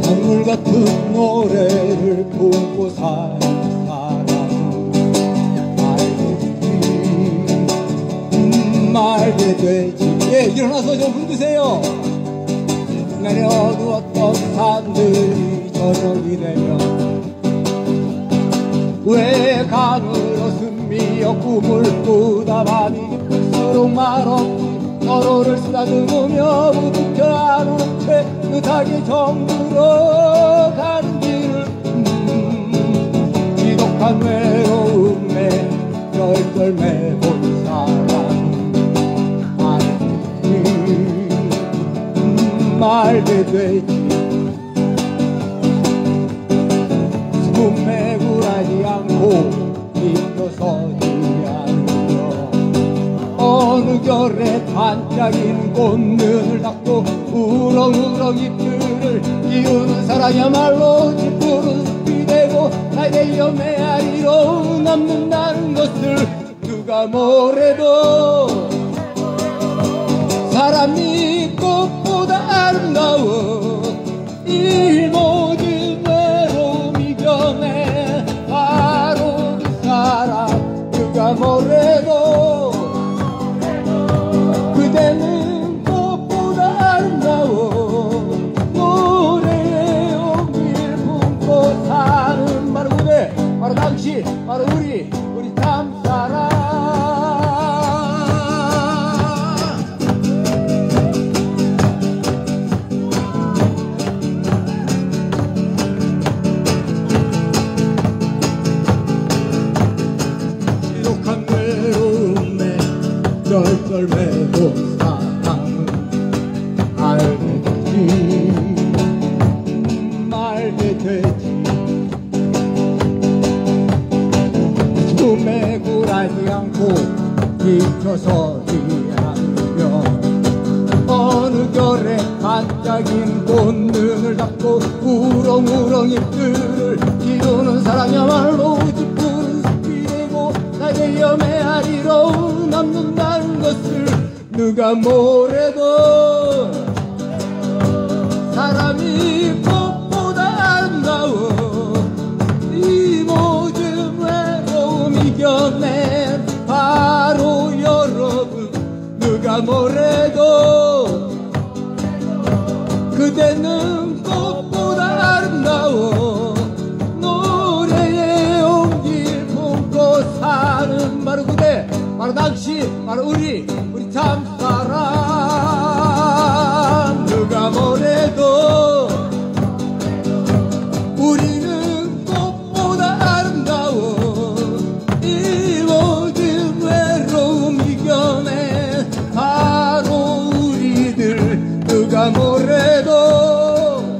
Speaker 5: 강물 같은 노래를 보고 살 말게 되지. 예, 일어나서 좀 흔드세요. 내려 어두웠던 산들이 저녁이 되면 왜 강으로 스미어 꿈을 꾸다 밤이 깊을수록 말없이 서로를 쓰다듬으며 부둥켜 안은 채 끝하게 정들어 가는 길을 지독한 외로움에 쩔쩔매본 사람 말게 되지. 숨에 굴하지 않고 비켜서지 않으며 어느 결에 반짝이는 꽃눈을 닫고 우렁우렁 잎들을 띄우는 사랑이야말로 짙은 숲이 되고 나에게 메아리로 남는다는 것을 누가 뭐래도 사람이 꽃보다 아름다워 이 모든 외로움 이겨내 바로 그 사람 누가 뭐래도 그대는 꽃보다 아름다워 노래의 용기를 품고 사는 바로 그대 바로 당신 바로 우리 참사랑 쩔쩔매고 사랑은 알게 되지 말게 되지. 숨에 굴하지 않고 비켜서지 않으며 어느 결에 반짝인 꽃눈을 닫고 우렁우렁 잎들을 기도는 사랑이야말로 짙은 숲이 되고 나에게 메아리로 남는다는 것을 누가 뭐래도 사람이 꽃보다 아름다워 이 모든 외로움 이겨낸 바로 여러분 누가 뭐래도 그대는 꽃보다 아름다워 노래의 용기를 품고 사는 바로 그대 바로 당신 바로 우리 참사랑 누가 뭐래도 우리는 꽃보다 아름다워 이 모든 외로움 이겨내 바로 우리들 누가 뭐래도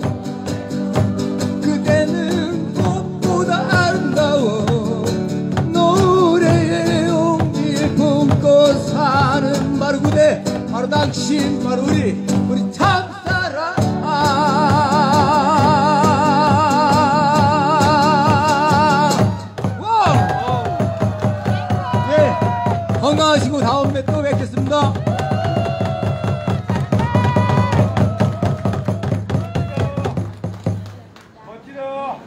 Speaker 5: 그대는 꽃보다 아름다워 노래의 용기를 품고 사는 바로 그대 바로 당신 바로 우리 참사랑 네, 건강하시고 다음에 또 뵙겠습니다.
Speaker 3: 멋지다.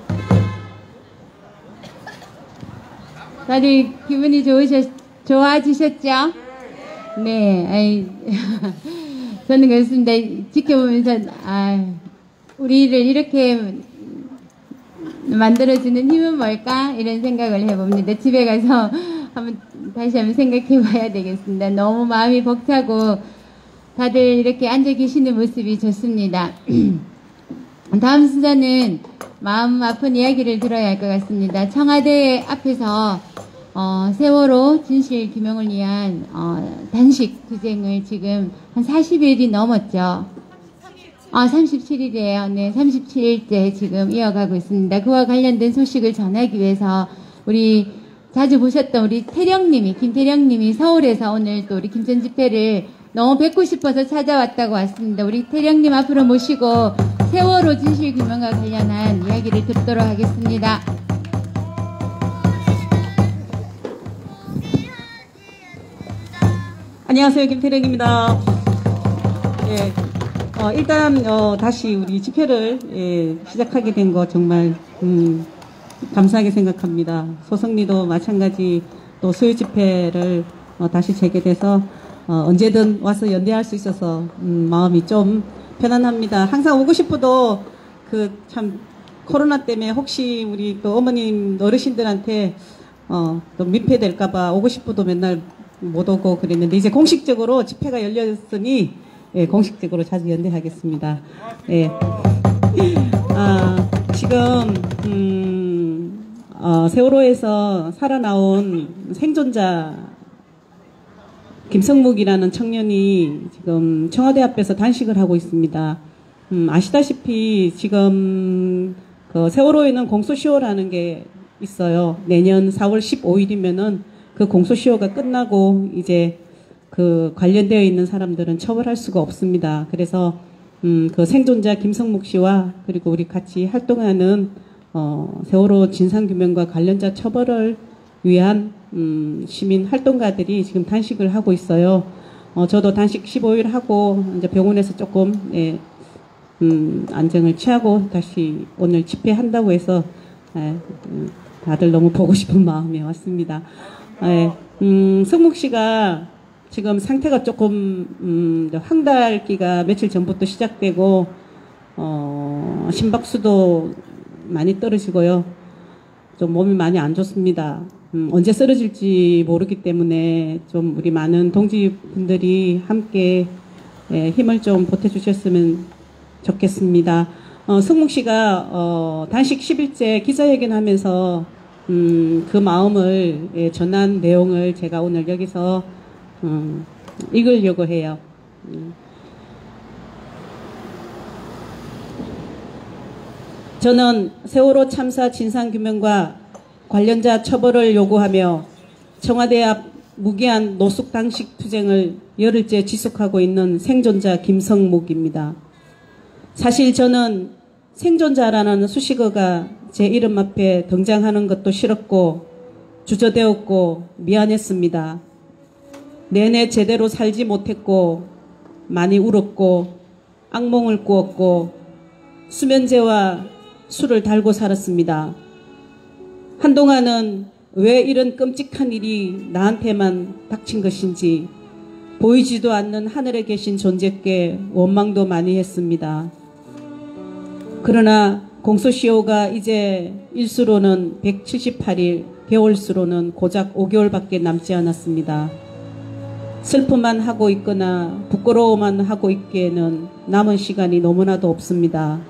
Speaker 1: 다들 기분이 좋아지셨죠? 네, 아이, 저는 그렇습니다. 지켜보면서, 우리를 이렇게 만들어주는 힘은 뭘까? 이런 생각을 해봅니다. 집에 가서 다시 한번 생각해 봐야 되겠습니다. 너무 마음이 벅차고, 다들 이렇게 앉아 계시는 모습이 좋습니다. 다음 순서는 마음 아픈 이야기를 들어야 할 것 같습니다. 청와대 앞에서 세월호 진실 규명을 위한 단식 투쟁을 지금 한 40일이 넘었죠. 37일이에요. 네, 37일째 지금 이어가고 있습니다. 그와 관련된 소식을 전하기 위해서 우리 자주 보셨던 우리 태령님이, 김태령님이 서울에서 오늘 또 우리 김천 집회를 너무 뵙고 싶어서 찾아왔다고 왔습니다. 우리 태령님 앞으로 모시고 세월호 진실 규명과 관련한 이야기를 듣도록 하겠습니다.
Speaker 6: 안녕하세요. 김태령입니다. 예, 일단 다시 우리 집회를 시작하게 된 거 정말 감사하게 생각합니다. 소성리도 마찬가지 또 수요 집회를 다시 재개돼서 언제든 와서 연대할 수 있어서 마음이 좀 편안합니다. 항상 오고 싶어도 참 코로나 때문에 혹시 우리 또 어머님 어르신들한테 또 민폐될까봐 오고 싶어도 맨날 못 오고 그랬는데 이제 공식적으로 집회가 열렸으니 공식적으로 자주 연대하겠습니다. 예. 지금 세월호에서 살아나온 생존자 김성묵이라는 청년이 지금 청와대 앞에서 단식을 하고 있습니다. 아시다시피 지금 세월호에는 공소시효라는 게 있어요. 내년 4월 15일이면은 그 공소시효가 끝나고 이제 관련되어 있는 사람들은 처벌할 수가 없습니다. 그래서 그 생존자 김성묵 씨와 그리고 우리 같이 활동하는 세월호 진상규명과 관련자 처벌을 위한 시민 활동가들이 지금 단식을 하고 있어요. 저도 단식 15일 하고 이제 병원에서 조금 안정을 취하고 다시 오늘 집회한다고 해서 다들 너무 보고 싶은 마음에 왔습니다. 성묵 씨가 지금 상태가 조금 황달기가 며칠 전부터 시작되고 심박수도 많이 떨어지고요. 좀 몸이 많이 안 좋습니다. 언제 쓰러질지 모르기 때문에 좀 우리 많은 동지분들이 함께 힘을 좀 보태주셨으면 좋겠습니다. 성묵 씨가 단식 10일째 기자회견하면서 그 마음을 전한 내용을 제가 오늘 여기서 읽으려고 해요. 저는 세월호 참사 진상규명과 관련자 처벌을 요구하며 청와대 앞 무기한 노숙 단식 투쟁을 열흘째 지속하고 있는 생존자 김성묵입니다. 사실 저는 생존자라는 수식어가 제 이름 앞에 등장하는 것도 싫었고 주저되었고 미안했습니다. 내내 제대로 살지 못했고 많이 울었고 악몽을 꾸었고 수면제와 술을 달고 살았습니다. 한동안은 왜 이런 끔찍한 일이 나한테만 닥친 것인지 보이지도 않는 하늘에 계신 존재께 원망도 많이 했습니다. 그러나 공소시효가 이제 일수로는 178일, 개월수로는 고작 5개월밖에 남지 않았습니다. 슬픔만 하고 있거나 부끄러워만 하고 있기에는 남은 시간이 너무나도 없습니다.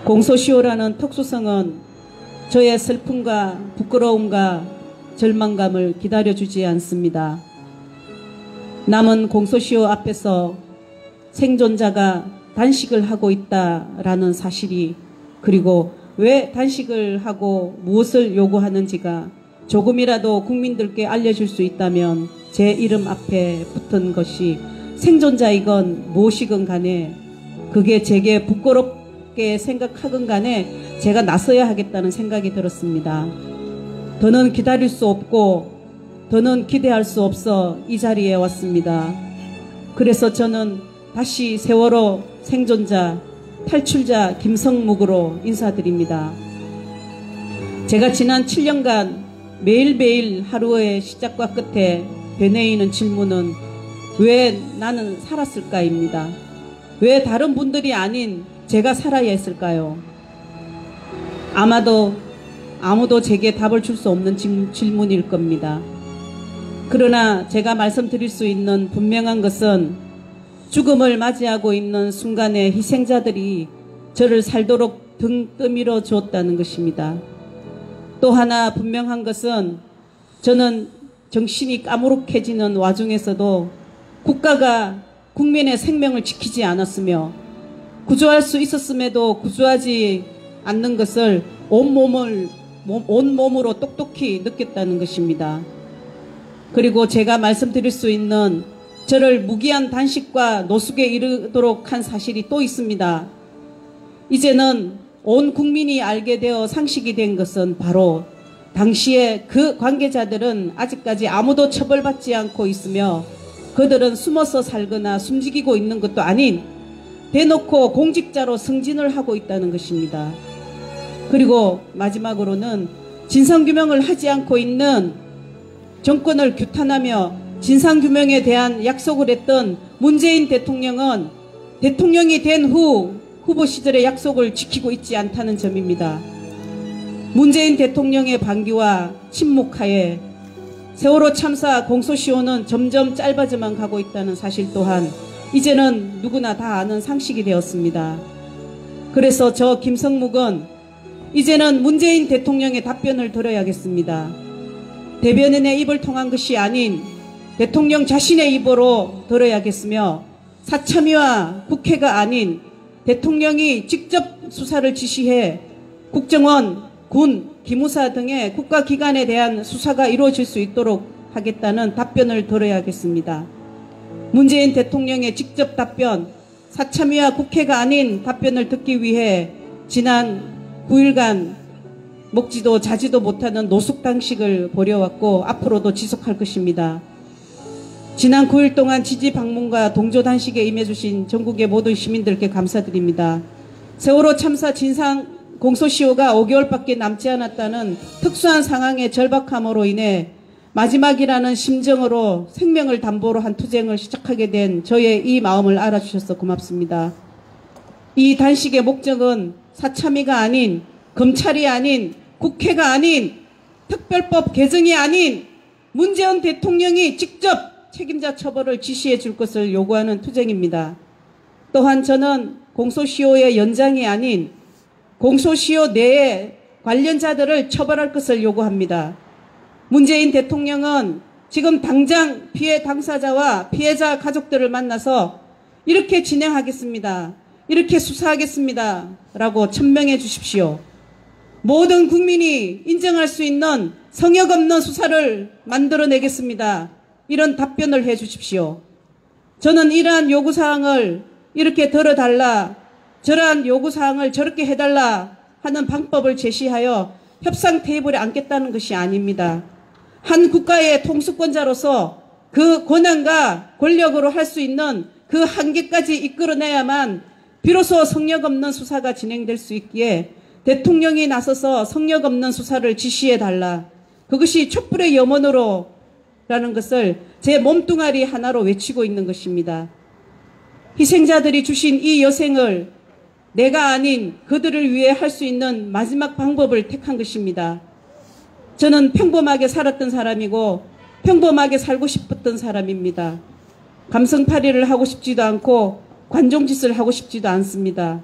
Speaker 6: 공소시효라는 특수성은 저의 슬픔과 부끄러움과 절망감을 기다려주지 않습니다. 남은 공소시효 앞에서 생존자가 단식을 하고 있다라는 사실이 그리고 왜 단식을 하고 무엇을 요구하는지가 조금이라도 국민들께 알려줄 수 있다면 제 이름 앞에 붙은 것이 생존자이건 무엇이건 간에 그게 제게 부끄럽게 생각하건 간에 제가 나서야 하겠다는 생각이 들었습니다. 더는 기다릴 수 없고 더는 기대할 수 없어 이 자리에 왔습니다. 그래서 저는 다시 세월호 생존자 탈출자 김성묵으로 인사드립니다. 제가 지난 7년간 매일매일 하루의 시작과 끝에 되뇌이는 질문은 왜 나는 살았을까입니다. 왜 다른 분들이 아닌 제가 살아야 했을까요? 아마도 아무도 제게 답을 줄 수 없는 질문일 겁니다. 그러나 제가 말씀드릴 수 있는 분명한 것은 죽음을 맞이하고 있는 순간에 희생자들이 저를 살도록 등 떠밀어 주었다는 것입니다. 또 하나 분명한 것은 저는 정신이 까무룩해지는 와중에서도 국가가 국민의 생명을 지키지 않았으며 구조할 수 있었음에도 구조하지 않는 것을 온몸으로 똑똑히 느꼈다는 것입니다. 그리고 제가 말씀드릴 수 있는 저를 무기한 단식과 노숙에 이르도록 한 사실이 또 있습니다. 이제는 온 국민이 알게 되어 상식이 된 것은 바로 당시에 그 관계자들은 아직까지 아무도 처벌받지 않고 있으며 그들은 숨어서 살거나 숨지기고 있는 것도 아닌 대놓고 공직자로 승진을 하고 있다는 것입니다. 그리고 마지막으로는 진상규명을 하지 않고 있는 정권을 규탄하며 진상규명에 대한 약속을 했던 문재인 대통령은 대통령이 된 후 후보 시절의 약속을 지키고 있지 않다는 점입니다. 문재인 대통령의 반기와 침묵하에 세월호 참사 공소시효는 점점 짧아져만 가고 있다는 사실 또한 이제는 누구나 다 아는 상식이 되었습니다. 그래서 저 김성묵은 이제는 문재인 대통령의 답변을 들어야겠습니다. 대변인의 입을 통한 것이 아닌 대통령 자신의 입으로 들어야겠으며 사참위와 국회가 아닌 대통령이 직접 수사를 지시해 국정원, 군, 기무사 등의 국가기관에 대한 수사가 이루어질 수 있도록 하겠다는 답변을 들어야겠습니다. 문재인 대통령의 직접 답변, 사참위와 국회가 아닌 답변을 듣기 위해 지난 9일간 먹지도 자지도 못하는 노숙단식을 벌여왔고 앞으로도 지속할 것입니다. 지난 9일 동안 지지 방문과 동조단식에 임해주신 전국의 모든 시민들께 감사드립니다. 세월호 참사 진상 공소시효가 5개월밖에 남지 않았다는 특수한 상황의 절박함으로 인해 마지막이라는 심정으로 생명을 담보로 한 투쟁을 시작하게 된 저의 이 마음을 알아주셔서 고맙습니다. 이 단식의 목적은 사참위가 아닌, 검찰이 아닌, 국회가 아닌, 특별법 개정이 아닌 문재인 대통령이 직접 책임자 처벌을 지시해 줄 것을 요구하는 투쟁입니다. 또한 저는 공소시효의 연장이 아닌 공소시효 내에 관련자들을 처벌할 것을 요구합니다. 문재인 대통령은 지금 당장 피해 당사자와 피해자 가족들을 만나서 이렇게 진행하겠습니다. 이렇게 수사하겠습니다. 라고 천명해 주십시오. 모든 국민이 인정할 수 있는 성역 없는 수사를 만들어내겠습니다. 이런 답변을 해 주십시오. 저는 이러한 요구사항을 이렇게 들어달라, 저러한 요구사항을 저렇게 해달라 하는 방법을 제시하여 협상 테이블에 앉겠다는 것이 아닙니다. 한 국가의 통수권자로서 그 권한과 권력으로 할 수 있는 그 한계까지 이끌어내야만 비로소 성역 없는 수사가 진행될 수 있기에 대통령이 나서서 성역 없는 수사를 지시해달라. 그것이 촛불의 염원으로 라는 것을 제 몸뚱아리 하나로 외치고 있는 것입니다. 희생자들이 주신 이 여생을 내가 아닌 그들을 위해 할 수 있는 마지막 방법을 택한 것입니다. 저는 평범하게 살았던 사람이고 평범하게 살고 싶었던 사람입니다. 감성팔이를 하고 싶지도 않고 관종짓을 하고 싶지도 않습니다.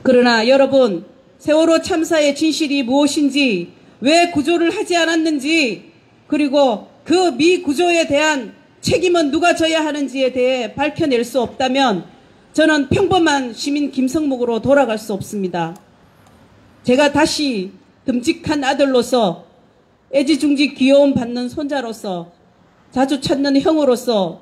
Speaker 6: 그러나 여러분, 세월호 참사의 진실이 무엇인지, 왜 구조를 하지 않았는지, 그리고 그 미구조에 대한 책임은 누가 져야 하는지에 대해 밝혀낼 수 없다면 저는 평범한 시민 김성묵으로 돌아갈 수 없습니다. 제가 다시 듬직한 아들로서, 애지중지 귀여움 받는 손자로서, 자주 찾는 형으로서,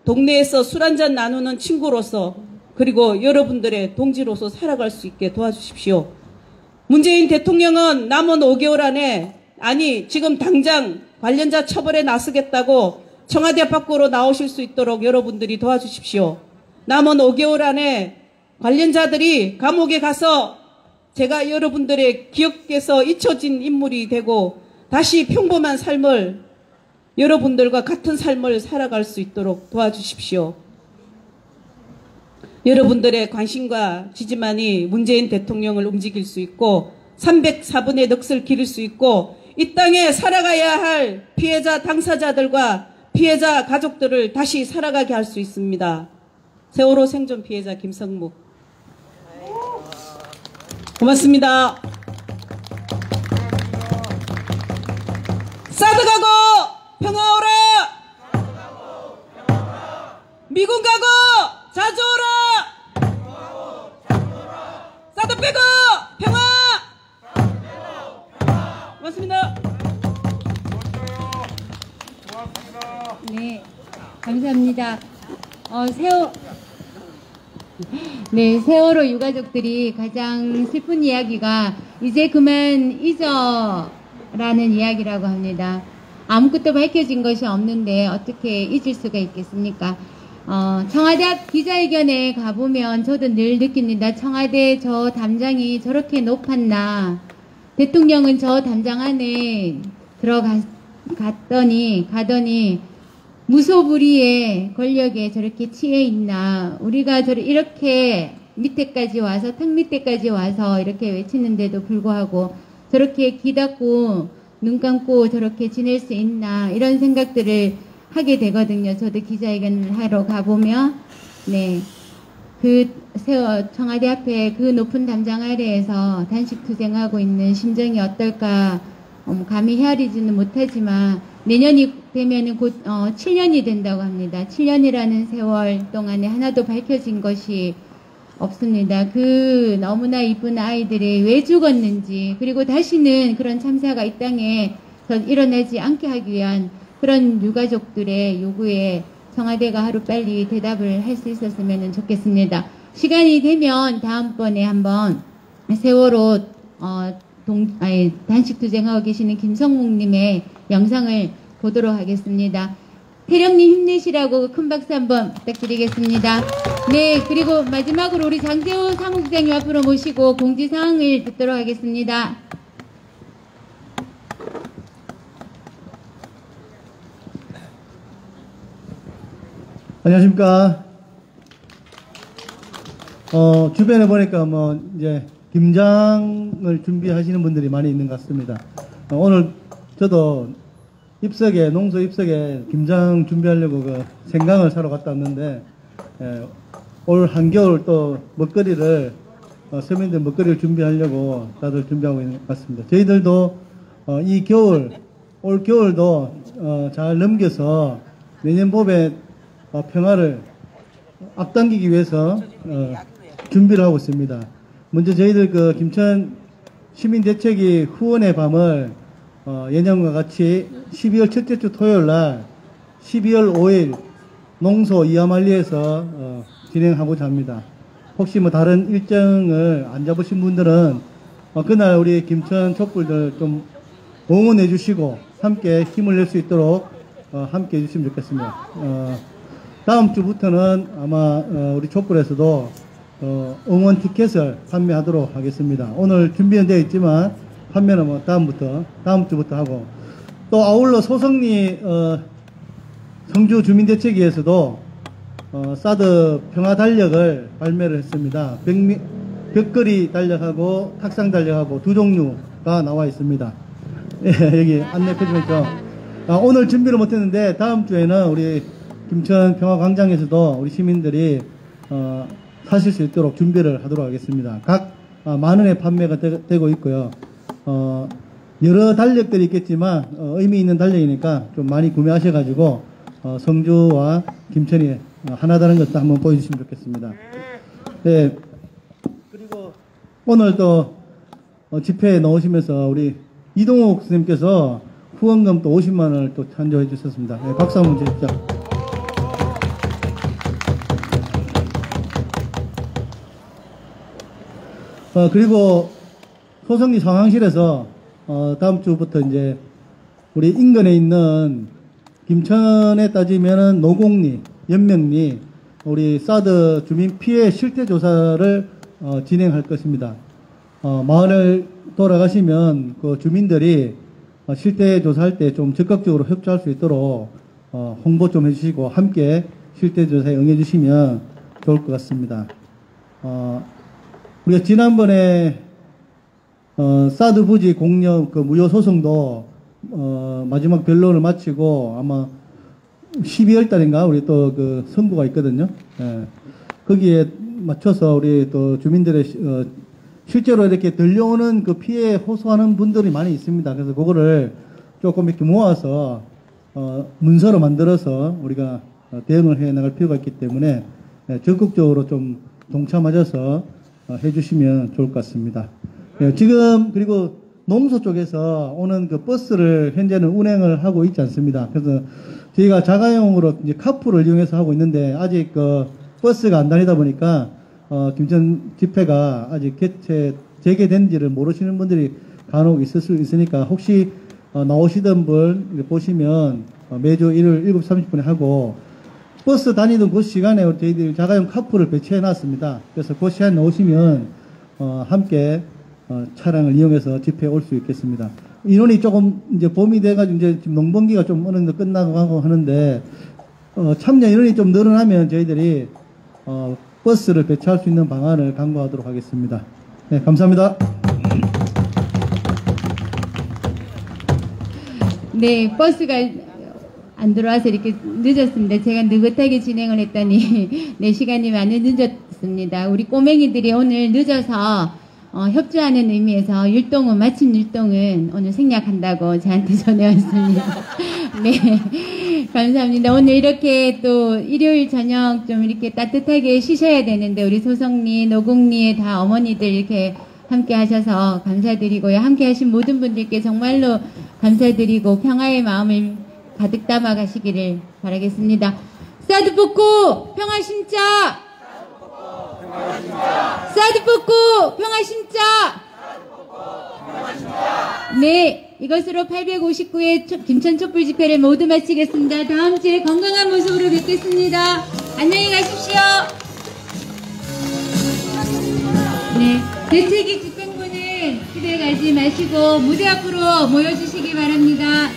Speaker 6: 동네에서 술 한잔 나누는 친구로서, 그리고 여러분들의 동지로서 살아갈 수 있게 도와주십시오. 문재인 대통령은 남은 5개월 안에, 아니 지금 당장 관련자 처벌에 나서겠다고 청와대 밖으로 나오실 수 있도록 여러분들이 도와주십시오. 남은 5개월 안에 관련자들이 감옥에 가서 제가 여러분들의 기억에서 잊혀진 인물이 되고 다시 평범한 삶을 여러분들과 같은 삶을 살아갈 수 있도록 도와주십시오. 여러분들의 관심과 지지만이 문재인 대통령을 움직일 수 있고 304번의 넋을 기를 수 있고 이 땅에 살아가야 할 피해자 당사자들과 피해자 가족들을 다시 살아가게 할 수 있습니다. 세월호 생존 피해자 김성묵. 고맙습니다. 사드 가고 평화 오라. 미군 가고 자주 오라. 사드 빼고 평화. 고맙습니다.
Speaker 1: 네, 감사합니다. 세월호 유가족들이 가장 슬픈 이야기가 이제 그만 잊어라는 이야기라고 합니다. 아무것도 밝혀진 것이 없는데 어떻게 잊을 수가 있겠습니까? 청와대 앞 기자회견에 가보면 저도 늘 느낍니다. 청와대 저 담장이 저렇게 높았나. 대통령은 저 담장 안에 가더니 무소불위의 권력에 저렇게 취해 있나. 우리가 이렇게 밑에까지 와서, 턱 밑에까지 와서 이렇게 외치는데도 불구하고 저렇게 귀 닫고 눈 감고 저렇게 지낼 수 있나. 이런 생각들을 하게 되거든요. 저도 기자회견을 하러 가보면. 네. 청와대 앞에 그 높은 담장 아래에서 단식 투쟁하고 있는 심정이 어떨까, 감히 헤아리지는 못하지만, 내년이 되면은 곧, 7년이 된다고 합니다. 7년이라는 세월 동안에 하나도 밝혀진 것이 없습니다. 그 너무나 이쁜 아이들이 왜 죽었는지, 그리고 다시는 그런 참사가 이 땅에 일어나지 않게 하기 위한 그런 유가족들의 요구에 청와대가 하루빨리 대답을 할 수 있었으면 좋겠습니다. 시간이 되면 다음번에 한번 세월호 단식 투쟁하고 계시는 김성묵님의 영상을 보도록 하겠습니다. 태령님 힘내시라고 큰 박수 한번 부탁드리겠습니다. 네, 그리고 마지막으로 우리 장재호 사무국장님 앞으로 모시고 공지사항을 듣도록 하겠습니다.
Speaker 7: 안녕하십니까. 주변에 보니까 이제 김장을 준비하시는 분들이 많이 있는 것 같습니다. 오늘 저도 농소 입석에 김장 준비하려고 생강을 사러 갔다 왔는데, 올 한겨울 또 먹거리를, 서민들 먹거리를 준비하려고 다들 준비하고 있는 것 같습니다. 저희들도, 올 겨울도, 잘 넘겨서 내년 봄에 평화를 앞당기기 위해서, 준비를 하고 있습니다. 먼저 저희들 김천 시민대책위 후원의 밤을 예년과 같이 12월 첫째 주 토요일 날 12월 5일 농소 이하만리에서 진행하고자 합니다. 혹시 다른 일정을 안 잡으신 분들은 그날 우리 김천 촛불들 좀 응원해 주시고 함께 힘을 낼 수 있도록 함께 해주시면 좋겠습니다. 다음 주부터는 아마 우리 촛불에서도 응원 티켓을 판매하도록 하겠습니다. 오늘 준비는 되어 있지만 판매는 다음 주부터 하고, 또 아울러 소성리 성주 주민대책위에서도 사드 평화 달력을 발매를 했습니다. 벽걸이 달력하고 탁상 달력하고 두 종류가 나와 있습니다. 예, 여기 안내 표지가 있죠. 오늘 준비를 못했는데 다음 주에는 우리 김천 평화광장에서도 우리 시민들이 사실 수 있도록 준비를 하도록 하겠습니다. 각 만 원에 판매가 되고 있고요. 여러 달력들이 있겠지만 의미 있는 달력이니까 좀 많이 구매하셔가지고 성주와 김천이 하나다는 것도 한번 보여주시면 좋겠습니다. 네. 그리고 오늘 또 집회에 나오시면서 우리 이동욱 선생님께서 후원금 또 50만 원을 또 찬조해 주셨습니다. 네, 박수 한번 주십시오. 그리고 소성리 상황실에서 다음 주부터 이제 우리 인근에 있는 김천에 따지면은 노곡리, 연명리 우리 사드 주민 피해 실태 조사를 진행할 것입니다. 마을을 돌아가시면 그 주민들이 실태 조사할 때 좀 적극적으로 협조할 수 있도록 홍보 좀 해주시고 함께 실태 조사에 응해주시면 좋을 것 같습니다. 우리가 지난번에 사드 부지 공여 그 무효 소송도 마지막 변론을 마치고 아마 12월 달인가 우리 또 그 선고가 있거든요. 예. 거기에 맞춰서 우리 또 주민들의 실제로 이렇게 들려오는 그 피해 호소하는 분들이 많이 있습니다. 그래서 그거를 조금 이렇게 모아서 문서로 만들어서 우리가 대응을 해 나갈 필요가 있기 때문에 적극적으로 좀 동참하셔서 해주시면 좋을 것 같습니다. 지금 그리고 농소 쪽에서 오는 그 버스를 현재는 운행을 하고 있지 않습니다. 그래서 저희가 자가용으로 이제 카풀을 이용해서 하고 있는데 아직 그 버스가 안 다니다 보니까 김천 집회가 아직 재개된지를 모르시는 분들이 간혹 있을 수 있으니까 혹시 나오시던 분 보시면 매주 일요일 7시 30분에 하고 버스 다니던 그 시간에 저희들이 자가용 카풀을 배치해 놨습니다. 그래서 그 시간에 나오시면 함께 차량을 이용해서 집회에 올 수 있겠습니다. 인원이 조금 이제 봄이 돼가지고 이제 지금 농번기가 좀 어느 정도 끝나고 하고 하는데 참여 인원이 좀 늘어나면 저희들이 버스를 배치할 수 있는 방안을 강구하도록 하겠습니다. 네, 감사합니다.
Speaker 1: 네, 버스가 안 들어와서 이렇게 늦었습니다. 제가 느긋하게 진행을 했더니 네, 시간이 많이 늦었습니다. 우리 꼬맹이들이 오늘 늦어서 협조하는 의미에서 율동은 마침 율동은 오늘 생략한다고 저한테 전해왔습니다. 네, 감사합니다. 오늘 이렇게 또 일요일 저녁 좀 이렇게 따뜻하게 쉬셔야 되는데 우리 소성리, 노국리의 다 어머니들 이렇게 함께 하셔서 감사드리고요. 함께 하신 모든 분들께 정말로 감사드리고 평화의 마음을 가득 담아 가시기를 바라겠습니다. 사드 뽑고 평화 심자! 사드 뽑고 평화 심자! 네, 이것으로 859회 김천 촛불 집회를 모두 마치겠습니다. 다음 주에 건강한 모습으로 뵙겠습니다. 안녕히 가십시오. 네, 대책위 집행부는 집에 가지 마시고 무대 앞으로 모여주시기 바랍니다.